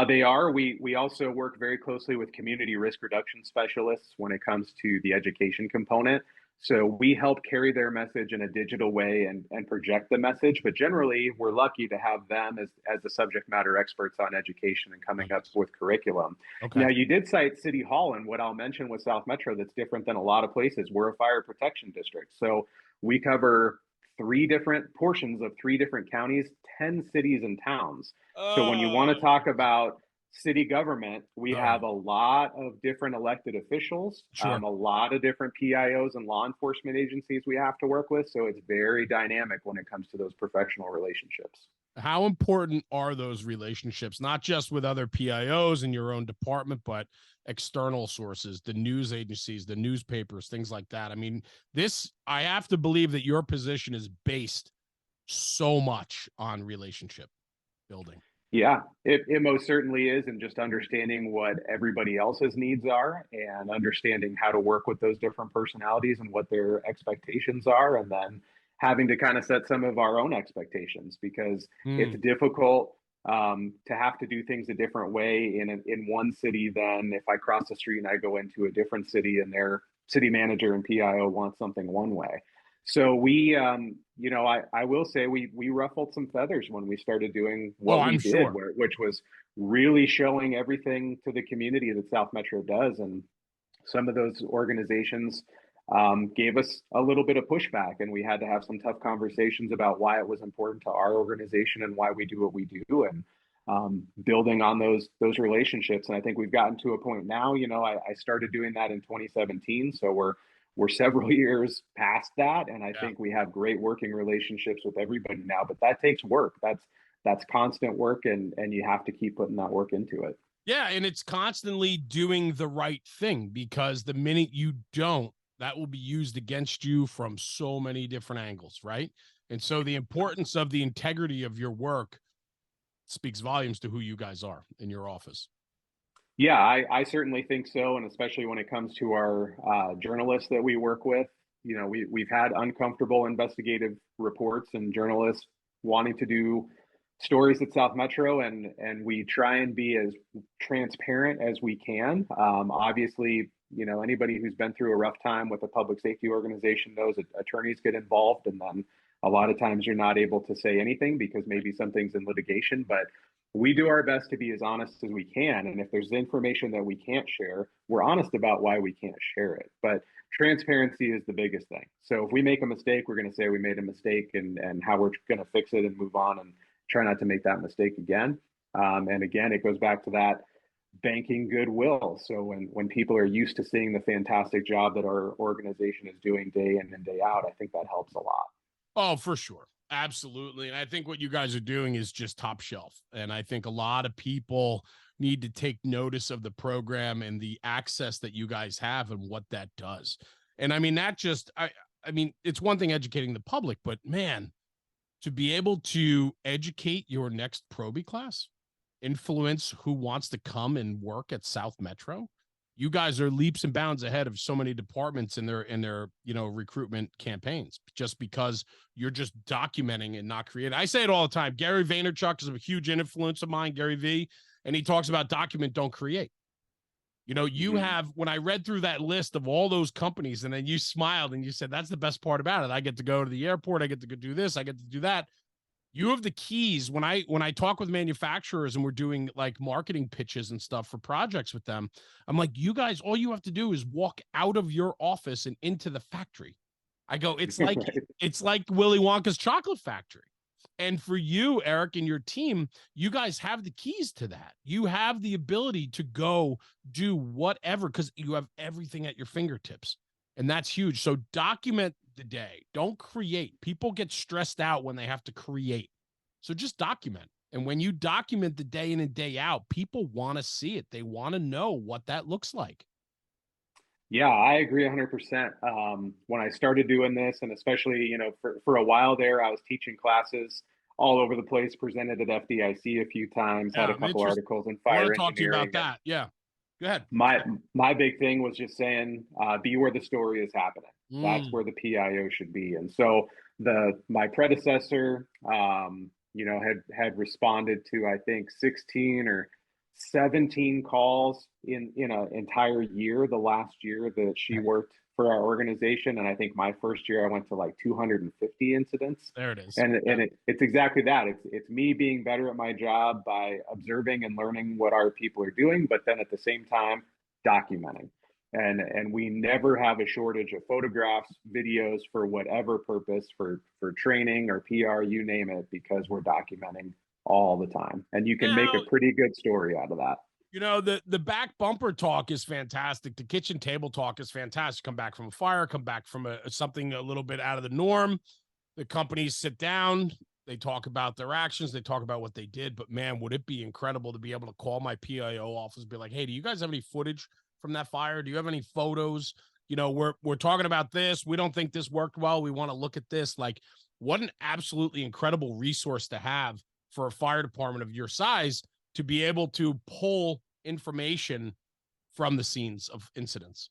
They are. We also work very closely with community risk reduction specialists when it comes to the education component. So we help carry their message in a digital way and project the message. But generally, we're lucky to have them as the subject matter experts on education and coming up Nice. with curriculum. Okay. Now, you did cite City Hall, and what I'll mention with South Metro that's different than a lot of places. We're a fire protection district. So we cover three different portions of three different counties, 10 cities and towns. So when you want to Oh, talk about city government, we all right. have a lot of different elected officials, Sure. a lot of different PIOs and law enforcement agencies we have to work with. So it's very dynamic when it comes to those professional relationships. How important are those relationships, not just with other PIOs in your own department, but external sources, the news agencies, the newspapers, things like that? I mean, I have to believe that your position is based so much on relationship building. Yeah, it most certainly is. And just understanding what everybody else's needs are and understanding how to work with those different personalities and what their expectations are. And then having to kind of set some of our own expectations because it's Mm, difficult to have to do things a different way in one city than if I cross the street and I go into a different city and their city manager and PIO want something one way. So I will say we ruffled some feathers when we started doing oh, what we I'm did, sure. which was really showing everything to the community that South Metro does. And some of those organizations gave us a little bit of pushback, and we had to have some tough conversations about why it was important to our organization and why we do what we do, and building on those relationships. And I think we've gotten to a point now. I started doing that in 2017, so we're several years past that, and I Yeah. think we have great working relationships with everybody now. But that takes work. That's constant work, and you have to keep putting that work into it. Yeah, and it's constantly doing the right thing because the minute you don't, that will be used against you from so many different angles, right? And so the importance of the integrity of your work speaks volumes to who you guys are in your office. Yeah, I certainly think so, and especially when it comes to our journalists that we work with. We've had uncomfortable investigative reports and journalists wanting to do stories at South Metro, and we try and be as transparent as we can. Obviously, anybody who's been through a rough time with a public safety organization knows that attorneys get involved, and then a lot of times you're not able to say anything because maybe something's in litigation, but we do our best to be as honest as we can. And if there's information that we can't share, we're honest about why we can't share it. But transparency is the biggest thing. So if we make a mistake, we're going to say we made a mistake and how we're going to fix it and move on and try not to make that mistake again. And again, it goes back to that banking goodwill. So when people are used to seeing the fantastic job that our organization is doing day in and day out, I think that helps a lot. Oh, for sure. Absolutely. And I think what you guys are doing is just top shelf. And I think a lot of people need to take notice of the program and the access that you guys have and what that does. And I mean, I mean, it's one thing educating the public, but man, to be able to educate your next Proby class, influence who wants to come and work at South Metro, you guys are leaps and bounds ahead of so many departments in their recruitment campaigns just because you're just documenting and not creating. I say it all the time. Gary Vaynerchuk is a huge influence of mine, Gary V, and he talks about document, don't create. You Mm-hmm. have, when I read through that list of all those companies and then you smiled and you said, that's the best part about it. I get to go to the airport. I get to go do this. I get to do that. You have the keys. When I talk with manufacturers and we're doing like marketing pitches and stuff for projects with them, I'm like, you guys, all you have to do is walk out of your office and into the factory. I go, it's like Right. it's like Willy Wonka's chocolate factory. And for you, Eric, and your team, you guys have the keys to that. You have the ability to go do whatever because you have everything at your fingertips. And that's huge. So document the day. Don't create. People get stressed out when they have to create. So just document. And when you document the day in and day out, people want to see it. They want to know what that looks like. Yeah, I agree 100%. When I started doing this, and especially, for a while there, I was teaching classes all over the place, presented at FDIC a few times, had Yeah, a I'm couple interested. articles in I want fire to talk to you about engineering. And that. Yeah. Go ahead. my big thing was just saying, be where the story is happening. That's Mm, where the PIO should be. And so my predecessor, had responded to, I think, 16 or 17 calls in an entire year, the last year that she worked for our organization. And I think my first year I went to like 250 incidents. There it is. And it's exactly that. It's me being better at my job by observing and learning what our people are doing, but then at the same time documenting. And we never have a shortage of photographs, videos for whatever purpose, for training or PR, you name it, because we're documenting all the time. And you can make a pretty good story out of that. You know, the back bumper talk is fantastic. The kitchen table talk is fantastic. Come back from a fire, come back from something a little bit out of the norm. The companies sit down, they talk about their actions, they talk about what they did. But man, would it be incredible to be able to call my PIO office and be like, hey, do you guys have any footage from that fire? Do you have any photos? You know, we're talking about this. We don't think this worked well. We want to look at this. Like, what an absolutely incredible resource to have for a fire department of your size to be able to pull information from the scenes of incidents.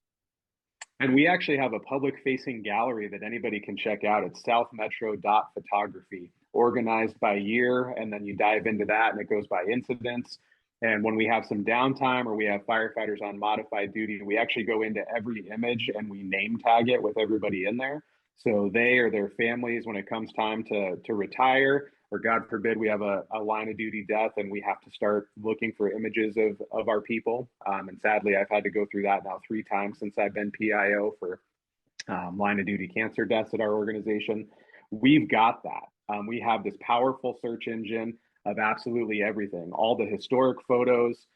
And we actually have a public facing gallery that anybody can check out. It's southmetro.photography, organized by year. And then you dive into that and it goes by incidents. And when we have some downtime or we have firefighters on modified duty, we actually go into every image and we name tag it with everybody in there. So they or their families, when it comes time to retire, or God forbid, we have a line of duty death and we have to start looking for images of our people. And sadly, I've had to go through that now 3 times since I've been PIO for line of duty cancer deaths at our organization. We've got that. We have this powerful search engine of absolutely everything, all the historic photos,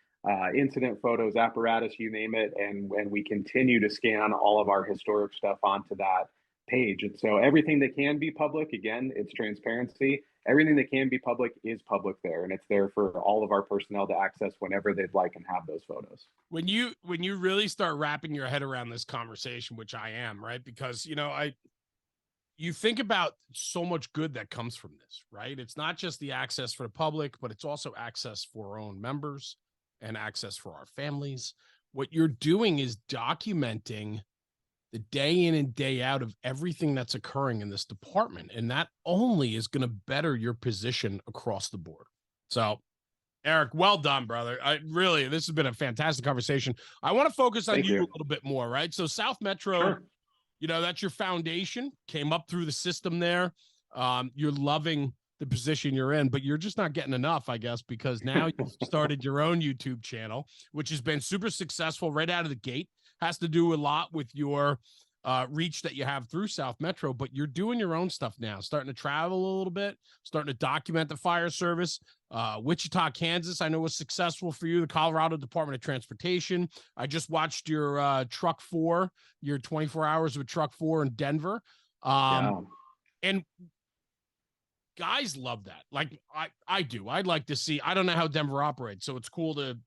incident photos, apparatus, you name it. And we continue to scan all of our historic stuff onto that page. And so everything that can be public, again, it's transparency. Everything that can be public is public there, and it's there for all of our personnel to access whenever they'd like and have those photos. When you really start wrapping your head around this conversation, which I am, right? Because, you know, you think about so much good that comes from this, right? It's not just the access for the public, but it's also access for our own members and access for our families. What you're doing is documenting the day in and day out of everything that's occurring in this department. And that only is going to better your position across the board. So, Eric, well done, brother. This has been a fantastic conversation. I want to focus on you a little bit more, right? So South Metro, sure. You know, that's your foundation, came up through the system there. You're loving the position you're in, but you're just not getting enough, I guess, because now you've started your own YouTube channel, which has been super successful right out of the gate. Has to do a lot with your reach that you have through South Metro, but you're doing your own stuff now, starting to travel a little bit, starting to document the fire service. Wichita, Kansas, I know was successful for you. The Colorado Department of Transportation. I just watched your Truck 4, your 24 hours with Truck 4 in Denver. And guys love that. Like I do. I'd like to see, I don't know how Denver operates, so it's cool to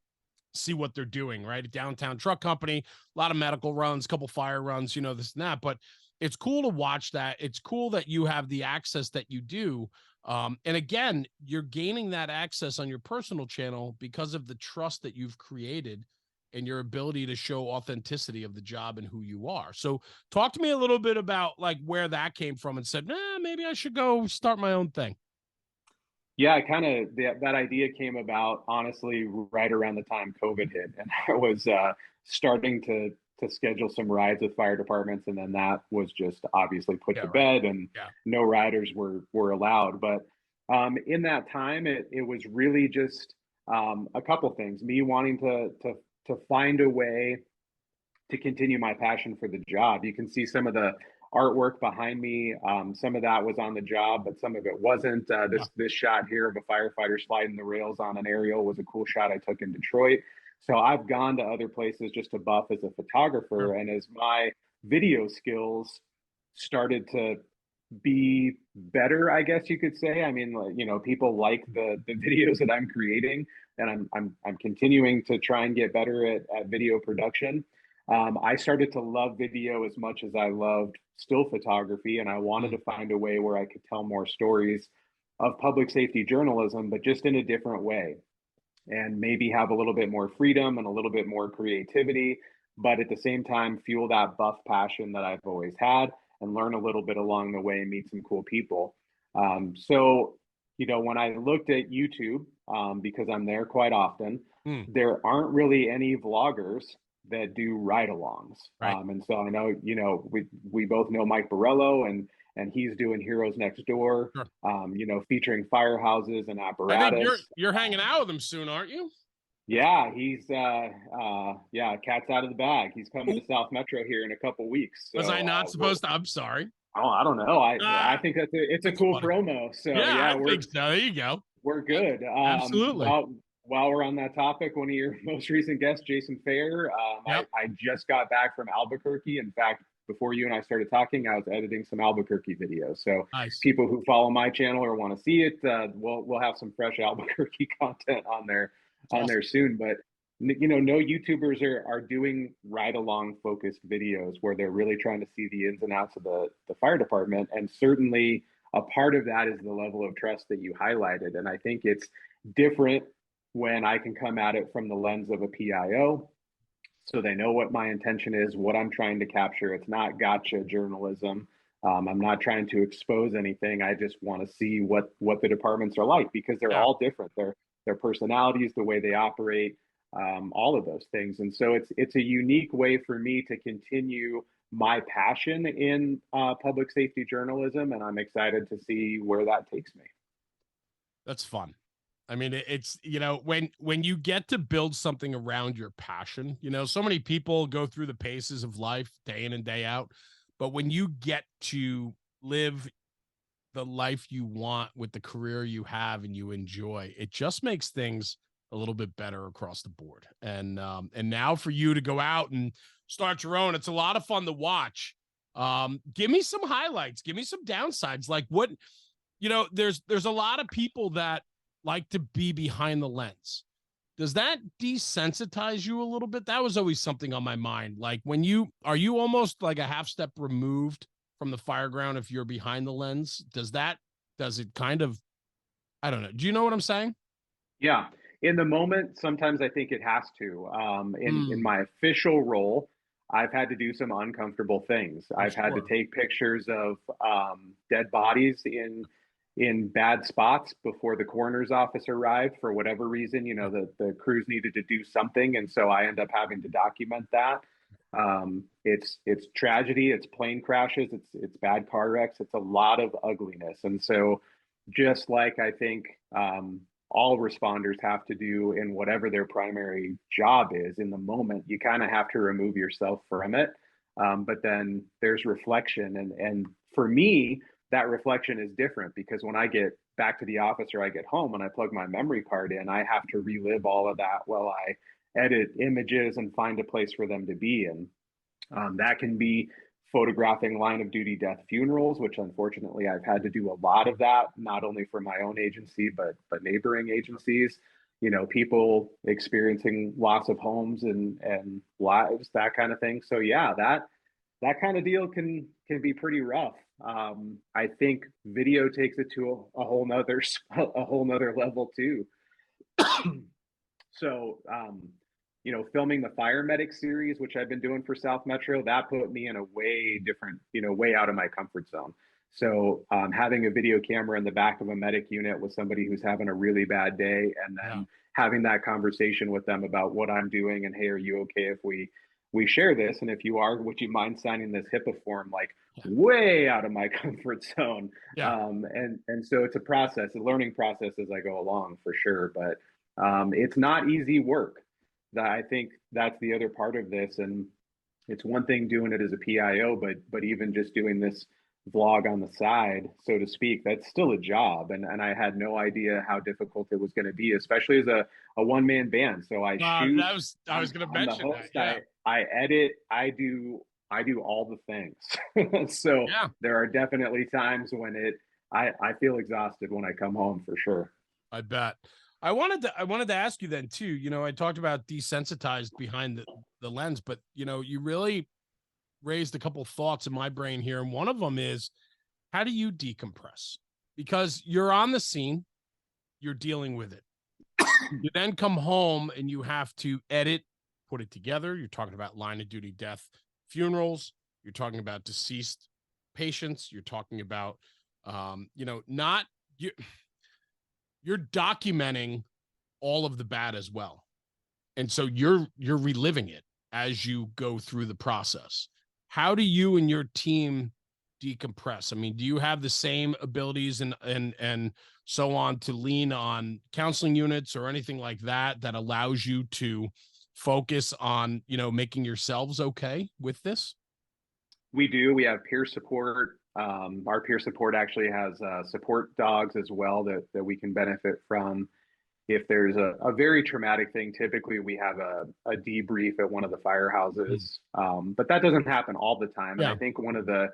see what they're doing, right? Downtown truck company, a lot of medical runs, a couple fire runs, you know, this and that, but it's cool to watch that. It's cool that you have the access that you do. And again, you're gaining that access on your personal channel because of the trust that you've created and your ability to show authenticity of the job and who you are. So talk to me a little bit about like where that came from and said, maybe I should go start my own thing. Yeah, that idea came about honestly right around the time COVID hit, and I was starting to schedule some rides with fire departments, and then that was just obviously put to bed, and no riders were allowed. But in that time, it was really just a couple things. Me wanting to find a way to continue my passion for the job. You can see some of the artwork behind me. Some of that was on the job, but some of it wasn't. This shot here of a firefighter sliding the rails on an aerial was a cool shot I took in Detroit. So I've gone to other places just to buff as a photographer. And as my video skills started to be better, I guess you could say. I mean, you know, people like the videos that I'm creating, and I'm continuing to try and get better at video production. I started to love video as much as I loved still photography, and I wanted to find a way where I could tell more stories of public safety journalism, but just in a different way, and maybe have a little bit more freedom and a little bit more creativity, but at the same time fuel that buff passion that I've always had and learn a little bit along the way and meet some cool people. So, you know, when I looked at YouTube, because I'm there quite often, Hmm. there aren't really any vloggers that do ride-alongs. Right. And so I know, we both know Mike Borello, and he's doing Heroes Next Door, Sure. featuring firehouses and I think you're apparatus. you're hanging out with him soon, aren't you? Yeah, he's yeah, cat's out of the bag. He's coming Ooh, to South Metro here in a couple weeks. was I So not supposed to? I'm sorry. I don't know. I Ah, think it's a that's cool funny. promo. So Yeah, yeah, I think so. There you go. we're good. Absolutely. While we're on that topic, one of your most recent guests, Jason Fair, Yep. I just got back from Albuquerque. In fact, before you and I started talking, I was editing some Albuquerque videos. So Nice. people who follow my channel or want to see it, we'll have some fresh Albuquerque content It's awesome. on there soon. But no YouTubers are doing ride along focused videos where they're really trying to see the ins and outs of the fire department, and certainly a part of that is the level of trust that you highlighted. And I think it's different when I can come at it from the lens of a PIO. So they know what my intention is, what I'm trying to capture. It's not gotcha journalism. I'm not trying to expose anything. I just want to see what the departments are like, because they're Yeah. all different. Their personalities, the way they operate, all of those things. And so it's a unique way for me to continue my passion in public safety journalism, and I'm excited to see where that takes me. That's fun. I mean, it's, when you get to build something around your passion, so many people go through the paces of life day in and day out. But when you get to live the life you want with the career you have and you enjoy, it just makes things a little bit better across the board. And now for you to go out and start your own, it's a lot of fun to watch. Give me some highlights, give me some downsides. Like what, there's a lot of people that like to be behind the lens. Does that desensitize you a little bit? That was always something on my mind. Like are you almost like a half step removed from the fire ground if you're behind the lens? Does it kind of, I don't know. Do you know what I'm saying? Yeah. In the moment, sometimes I think it has to. In Mm, my official role, I've had to do some uncomfortable things. I'm I've had to sure. take pictures of dead bodies in bad spots before the coroner's office arrived for whatever reason. Yeah. The crews needed to do something, and so I end up having to document that. It's tragedy, it's plane crashes, it's bad car wrecks, it's a lot of ugliness, and so just like I think all responders have to do in whatever their primary job is in the moment, you kind of have to remove yourself from it. But then there's reflection, and for me, that reflection is different, because when I get back to the office or I get home and I plug my memory card in, I have to relive all of that while I edit images and find a place for them to be. And that can be photographing line of duty death funerals, which unfortunately I've had to do a lot of that, not only for my own agency, but neighboring agencies. People experiencing loss of homes and lives, that kind of thing. So yeah, that kind of deal can be pretty rough. I think video takes it to a whole nother level too. So, filming the Fire Medic series, which I've been doing for South Metro, that put me in a way different, way out of my comfort zone. So, having a video camera in the back of a medic unit with somebody who's having a really bad day, and Yeah. then having that conversation with them about what I'm doing, and hey, are you okay if we share this? And if you are, would you mind signing this HIPAA form? Like, Yeah. way out of my comfort zone. Yeah. And so it's a learning process as I go along, for sure. But it's not easy work. I think that's the other part of this, and it's one thing doing it as a PIO, but even just doing this vlog on the side, so to speak, that's still a job. And I had no idea how difficult it was going to be, especially as a one man band. So I shoot. I was going to I'm the mention that. host. Yeah. I edit. I do all the things. So Yeah. there are definitely times when I feel exhausted when I come home, for sure. I bet. I wanted to ask you then too. I talked about desensitized behind the lens, but you really raised a couple thoughts in my brain here. And one of them is, how do you decompress? Because you're on the scene, you're dealing with it. You then come home and you have to edit, put it together. You're talking about line of duty death funerals. You're talking about deceased patients. You're talking about, not you. You're documenting all of the bad as well. And so you're reliving it as you go through the process. How do you and your team decompress? I mean, do you have the same abilities and so on to lean on counseling units or anything like that that allows you to focus on, making yourselves okay with this? We do. We have peer support. Our peer support actually has support dogs as well that we can benefit from. If there's a very traumatic thing, typically we have a debrief at one of the Mm. firehouses, but that doesn't happen all the time. And I Yeah. think one of the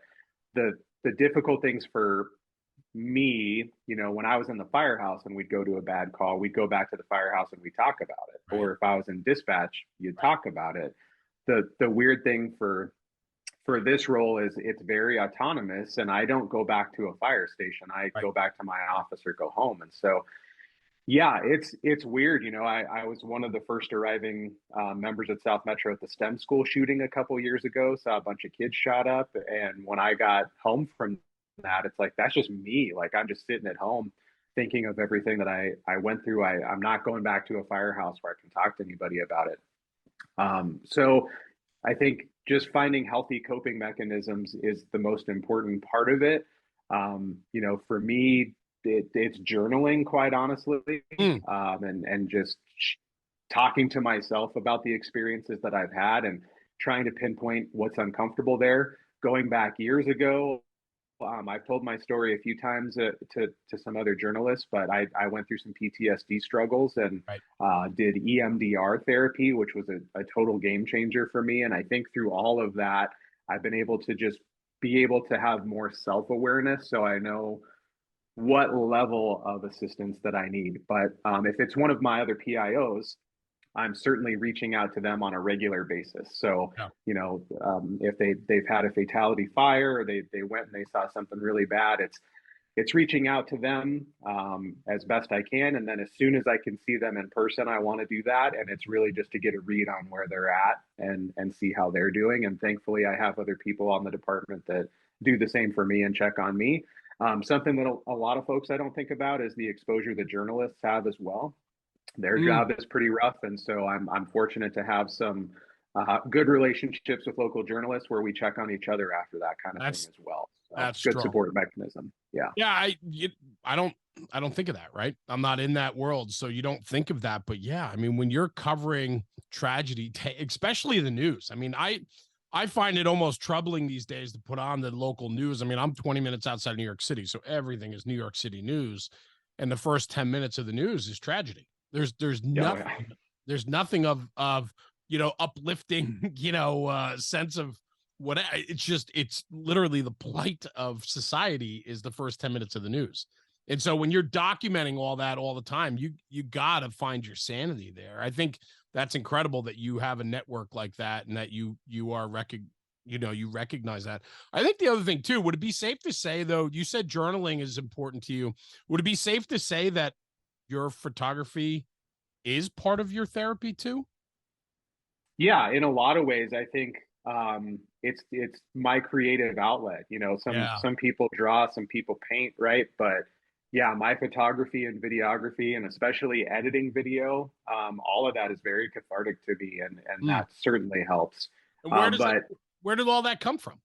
difficult things for me, when I was in the firehouse and we'd go to a bad call, we'd go back to the firehouse and we talk about it. Right. Or if I was in dispatch, you'd Right. talk about it. The weird thing for this role is it's very autonomous, and I don't go back to a fire station. I Right. go back to my office or go home. And so yeah, it's weird. I was one of the first arriving members at South Metro at the STEM school shooting a couple years ago. Saw a bunch of kids shot up, and when I got home from that, it's like that's just me. Like I'm just sitting at home thinking of everything that I went through. I'm not going back to a firehouse where I can talk to anybody about it. So I think just finding healthy coping mechanisms is the most important part of it. For me, it's journaling, quite honestly, Mm. and just talking to myself about the experiences that I've had and trying to pinpoint what's uncomfortable there. Going back years ago, I've told my story a few times to some other journalists, but I went through some PTSD struggles and Right. did EMDR therapy, which was a total game changer for me. And I think through all of that, I've been able to just be able to have more self awareness, so I know what level of assistance that I need. But if it's one of my other PIOs, I'm certainly reaching out to them on a regular basis. So, Yeah. if they've had a fatality fire or they went and they saw something really bad, it's reaching out to them as best I can. And then as soon as I can see them in person, I want to do that. And it's really just to get a read on where they're at and see how they're doing. And thankfully, I have other people on the department that do the same for me and check on me. Something that a lot of folks I don't think about is the exposure that journalists have as well. Their Mm. job is pretty rough, and so I'm fortunate to have some good relationships with local journalists where we check on each other after that kind of thing That's as well. So that's good strong. support mechanism. Yeah. Yeah, I don't think of that, right? I'm not in that world, so you don't think of that. But yeah, I mean, when you're covering tragedy, especially the news, I mean, I find it almost troubling these days to put on the local news. I mean, I'm 20 minutes outside of New York City, so everything is New York City news, and the first 10 minutes of the news is tragedy. There's Oh, yeah. nothing of uplifting sense of what it's literally the plight of society is the first 10 minutes of the news. And so when you're documenting all that all the time, you got to find your sanity there. I think that's incredible that you have a network like that and that you are you recognize that. I think the other thing too, would it be safe to say though, you said journaling is important to you. Would it be safe to say that your photography is part of your therapy too? Yeah, in a lot of ways, I think it's my creative outlet. Yeah. Some people draw, some people paint, right? But yeah, my photography and videography, and especially editing video, all of that is very cathartic to me, and Mm. that certainly helps. And where does it But where did all that come from?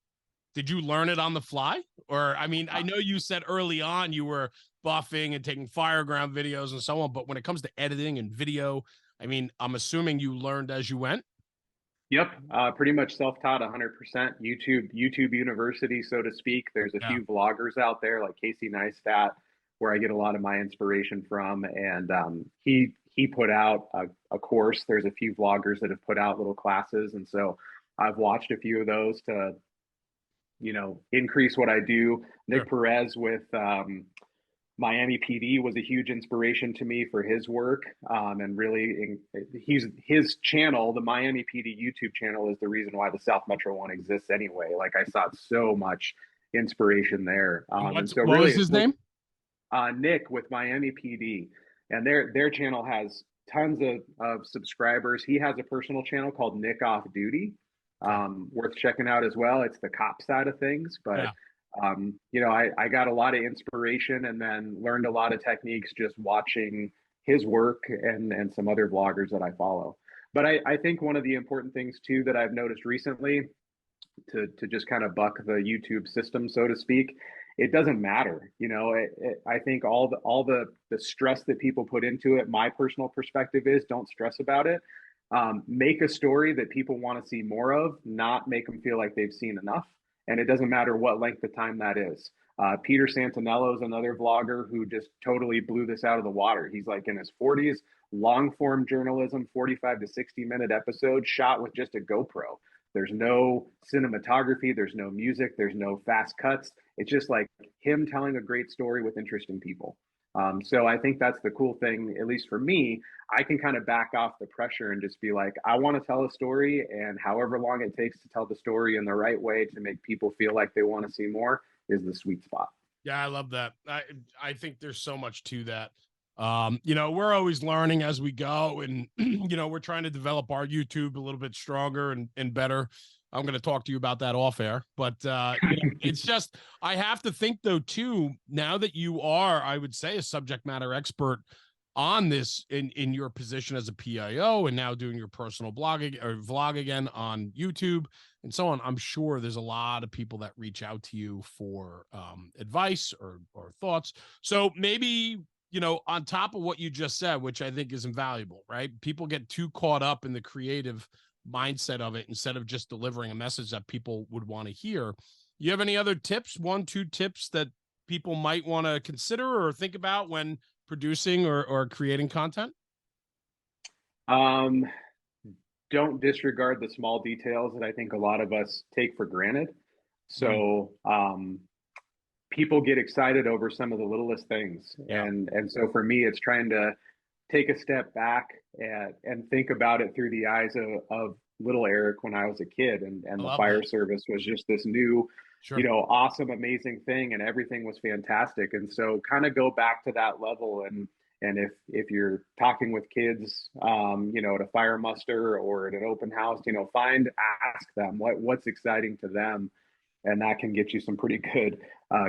Did you learn it on the fly? Or I mean, I uh, know you said early on you were buffing and taking fireground videos and so on, but when it comes to editing and video, I mean, I'm assuming you learned as you went. Yep, pretty much self-taught 100%. YouTube University, so to speak. There's a Yeah. few vloggers out there like Casey Neistat, where I get a lot of my inspiration from, and he put out a course. There's a few vloggers that have put out little classes, and so I've watched a few of those to increase what I do. Sure. Nick Perez with Miami PD was a huge inspiration to me for his work. And really, his channel, the Miami PD YouTube channel, is the reason why the South Metro one exists anyway. Like I saw so much inspiration there. And And what's so what really, was it's his name? Nick with Miami PD, and their channel has tons of subscribers. He has a personal channel called Nick Off Duty, Okay. worth checking out as well. It's the cop side of things, but Yeah. I got a lot of inspiration and then learned a lot of techniques just watching his work and some other vloggers that I follow. But I think one of the important things too that I've noticed recently, to just kind of buck the YouTube system, so to speak, it doesn't matter. I think all the stress that people put into it, my personal perspective is don't stress about it. Make a story that people want to see more of, not make them feel like they've seen enough. And it doesn't matter what length of time that is. Peter Santinello is another vlogger who just totally blew this out of the water. He's like in his 40s, long form journalism, 45 to 60-minute episodes shot with just a GoPro. There's no cinematography, there's no music, there's no fast cuts. It's just like him telling a great story with interesting people. So I think that's the cool thing, at least for me. I can kind of back off the pressure and just be like, I want to tell a story, and however long it takes to tell the story in the right way to make people feel like they want to see more is the sweet spot. Yeah, I love that. I think there's so much to that. We're always learning as we go, and we're trying to develop our YouTube a little bit stronger and better. I'm going to talk to you about that off air, but it's just, I have to think though too, now that you are, I would say, a subject matter expert on this in your position as a PIO, and now doing your personal blogging or vlog again on YouTube and so on. I'm sure there's a lot of people that reach out to you for advice or thoughts. So maybe, on top of what you just said, which I think is invaluable, right? People get too caught up in the creative mindset of it instead of just delivering a message that people would want to hear. You have any other tips, 1-2 tips that people might want to consider or think about when producing or creating content? Don't disregard the small details that I think a lot of us take for granted. So people get excited over some of the littlest things. Yeah. And so for me, it's trying to take a step back and think about it through the eyes of little Eric when I was a kid, and the fire service was just this new, awesome, amazing thing, and everything was fantastic. And so kind of go back to that level, and if you're talking with kids, at a fire muster or at an open house, ask them what's exciting to them, and that can get you some pretty good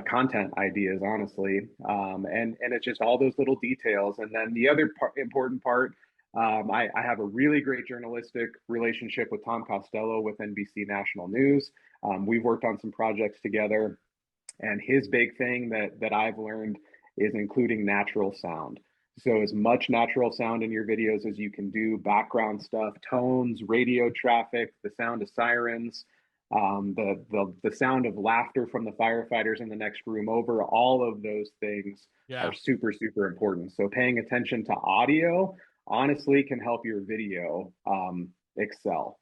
content ideas, honestly. And it's just all those little details. And then the other important part, I have a really great journalistic relationship with Tom Costello with NBC National News. We've worked on some projects together, and his big thing that I've learned is including natural sound. So as much natural sound in your videos as you can do, background stuff, tones, radio traffic, the sound of sirens, the sound of laughter from the firefighters in the next room over, all of those things are super, super important. So paying attention to audio honestly can help your video excel.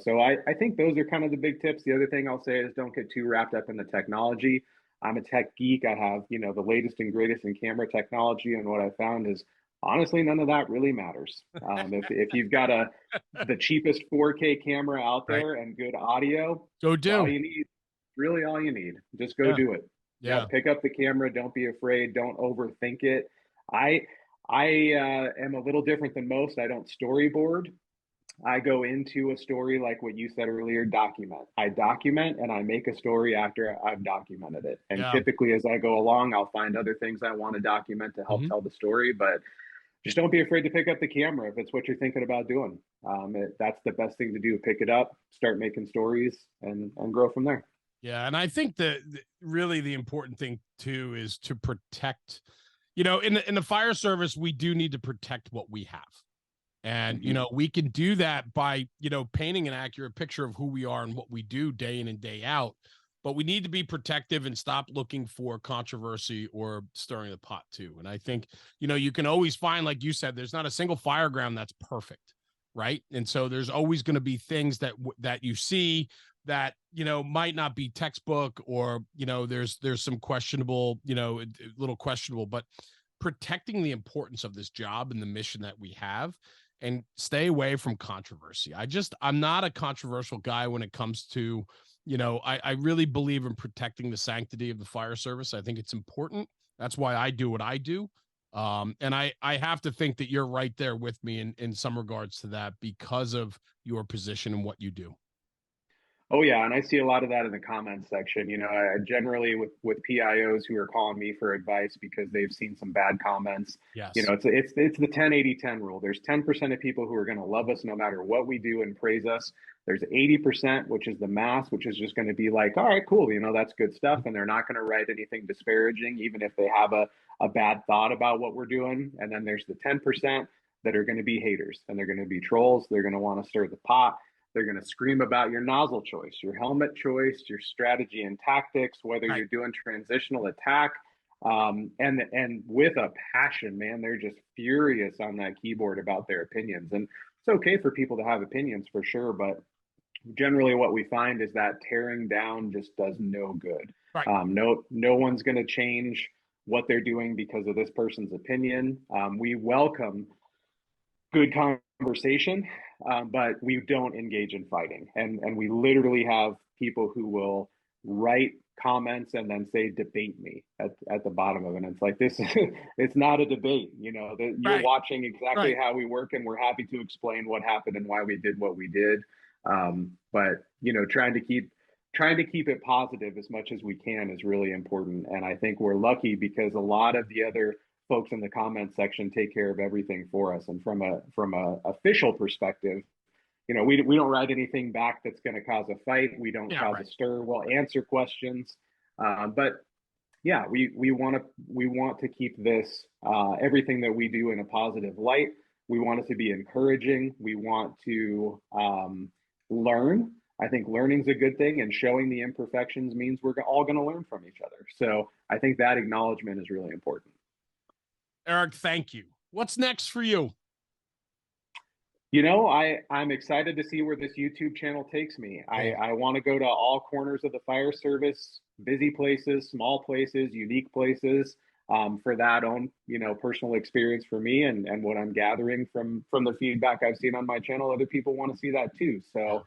So I think those are kind of the big tips. The other thing I'll say is don't get too wrapped up in the technology. I'm a tech geek. I have, the latest and greatest in camera technology. And what I found is honestly, none of that really matters. If you've got the cheapest 4K camera out there and good audio, go do all you need. Really all you need. Just go do it. Yeah. Pick up the camera. Don't be afraid. Don't overthink it. I am a little different than most. I don't storyboard. I go into a story like what you said earlier, document. I document and I make a story after I've documented it. And typically as I go along, I'll find other things I want to document to help tell the story. But just don't be afraid to pick up the camera if it's what you're thinking about doing. That's the best thing to do. Pick it up, start making stories, and grow from there. Yeah, and I think that really the important thing too is to protect. In the fire service, we do need to protect what we have. And, we can do that by, painting an accurate picture of who we are and what we do day in and day out. But we need to be protective and stop looking for controversy or stirring the pot too. And I think, you can always find, like you said, there's not a single fire ground that's perfect. Right. And so there's always going to be things that you see that, might not be textbook, or, there's some questionable, little questionable, but protecting the importance of this job and the mission that we have, and stay away from controversy. I'm not a controversial guy when it comes to, I really believe in protecting the sanctity of the fire service. I think it's important. That's why I do what I do. And I have to think that you're right there with me in some regards to that, because of your position and what you do. Oh yeah, and I see a lot of that in the comments section. You know, I generally with PIOs who are calling me for advice because they've seen some bad comments. You Yes. know, it's the 10-80-10 rule. There's 10% of people who are going to love us no matter what we do and praise us. There's 80%, which is the mass, which is just going to be like, all right, cool, you know, that's good stuff. And they're not going to write anything disparaging, even if they have a bad thought about what we're doing. And then there's the 10% that are going to be haters and they're going to be trolls. They're going to want to stir the pot. They're going to scream about your nozzle choice, your helmet choice, your strategy and tactics, whether Right. you're doing transitional attack, and with a passion, man. They're just furious on that keyboard about their opinions. And it's okay for people to have opinions for sure, but generally what we find is that tearing down just does no good. Right. No one's going to change what they're doing because of this person's opinion. We welcome good conversation, but we don't engage in fighting. And we literally have people who will write comments and then say debate me at the bottom of it. And it's like this it's not a debate, you know, that you're Right. watching exactly Right. how we work and we're happy to explain what happened and why we did what we did. But you know, trying to keep it positive as much as we can is really important. And I think we're lucky because a lot of the other folks in the comment section take care of everything for us. And from a official perspective, you know, we don't write anything back that's going to cause a fight. We don't Yeah. cause a Right. stir. We'll answer questions, but yeah, we want to keep this everything that we do in a positive light. We want it to be encouraging. We want to learn. I think learning's a good thing, and showing the imperfections means we're all going to learn from each other. So I think that acknowledgement is really important. Eric, thank you. What's next for you? You know, I'm excited to see where this YouTube channel takes me. Yeah. I want to go to all corners of the fire service, busy places, small places, unique places, for that own, you know, personal experience for me and what I'm gathering from the feedback I've seen on my channel. Other people want to see that too. Yeah.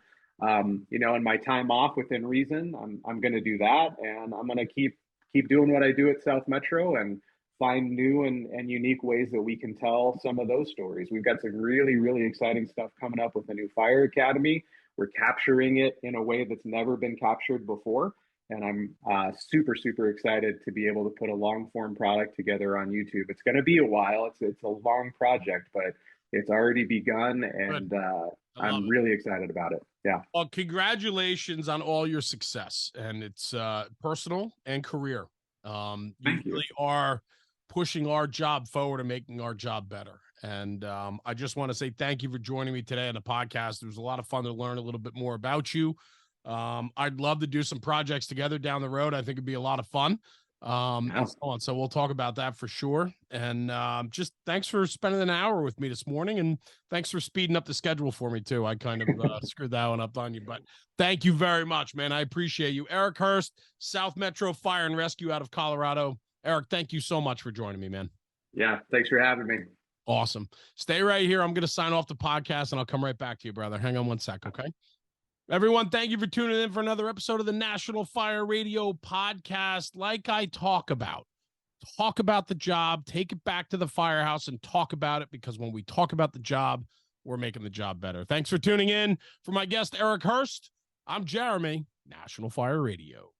So, you know, in my time off within reason, I'm going to do that, and I'm going to keep doing what I do at South Metro and find new and unique ways that we can tell some of those stories. We've got some really, really exciting stuff coming up with the new Fire Academy. We're capturing it in a way that's never been captured before. And I'm super, super excited to be able to put a long form product together on YouTube. It's going to be a while. It's a long project, but it's already begun, Good. and I love I'm it. really excited about it. Yeah. Well, congratulations on all your success, and it's personal and career. You Thank you. really are pushing our job forward and making our job better. And I just want to say thank you for joining me today on the podcast. It was a lot of fun to learn a little bit more about you. I'd love to do some projects together down the road. I think it'd be a lot of fun. Yeah. And so on. So we'll talk about that for sure. And just thanks for spending an hour with me this morning. And thanks for speeding up the schedule for me, too. I kind of screwed that one up on you. But thank you very much, man. I appreciate you. Eric Hurst, South Metro Fire and Rescue out of Colorado. Eric, thank you so much for joining me, man. Yeah. Thanks for having me. Awesome. Stay right here. I'm going to sign off the podcast and I'll come right back to you, brother. Hang on one sec, okay? Everyone, thank you for tuning in for another episode of the National Fire Radio podcast. Like I talk about the job, take it back to the firehouse and talk about it, because when we talk about the job, we're making the job better. Thanks for tuning in. For my guest, Eric Hurst, I'm Jeremy, National Fire Radio.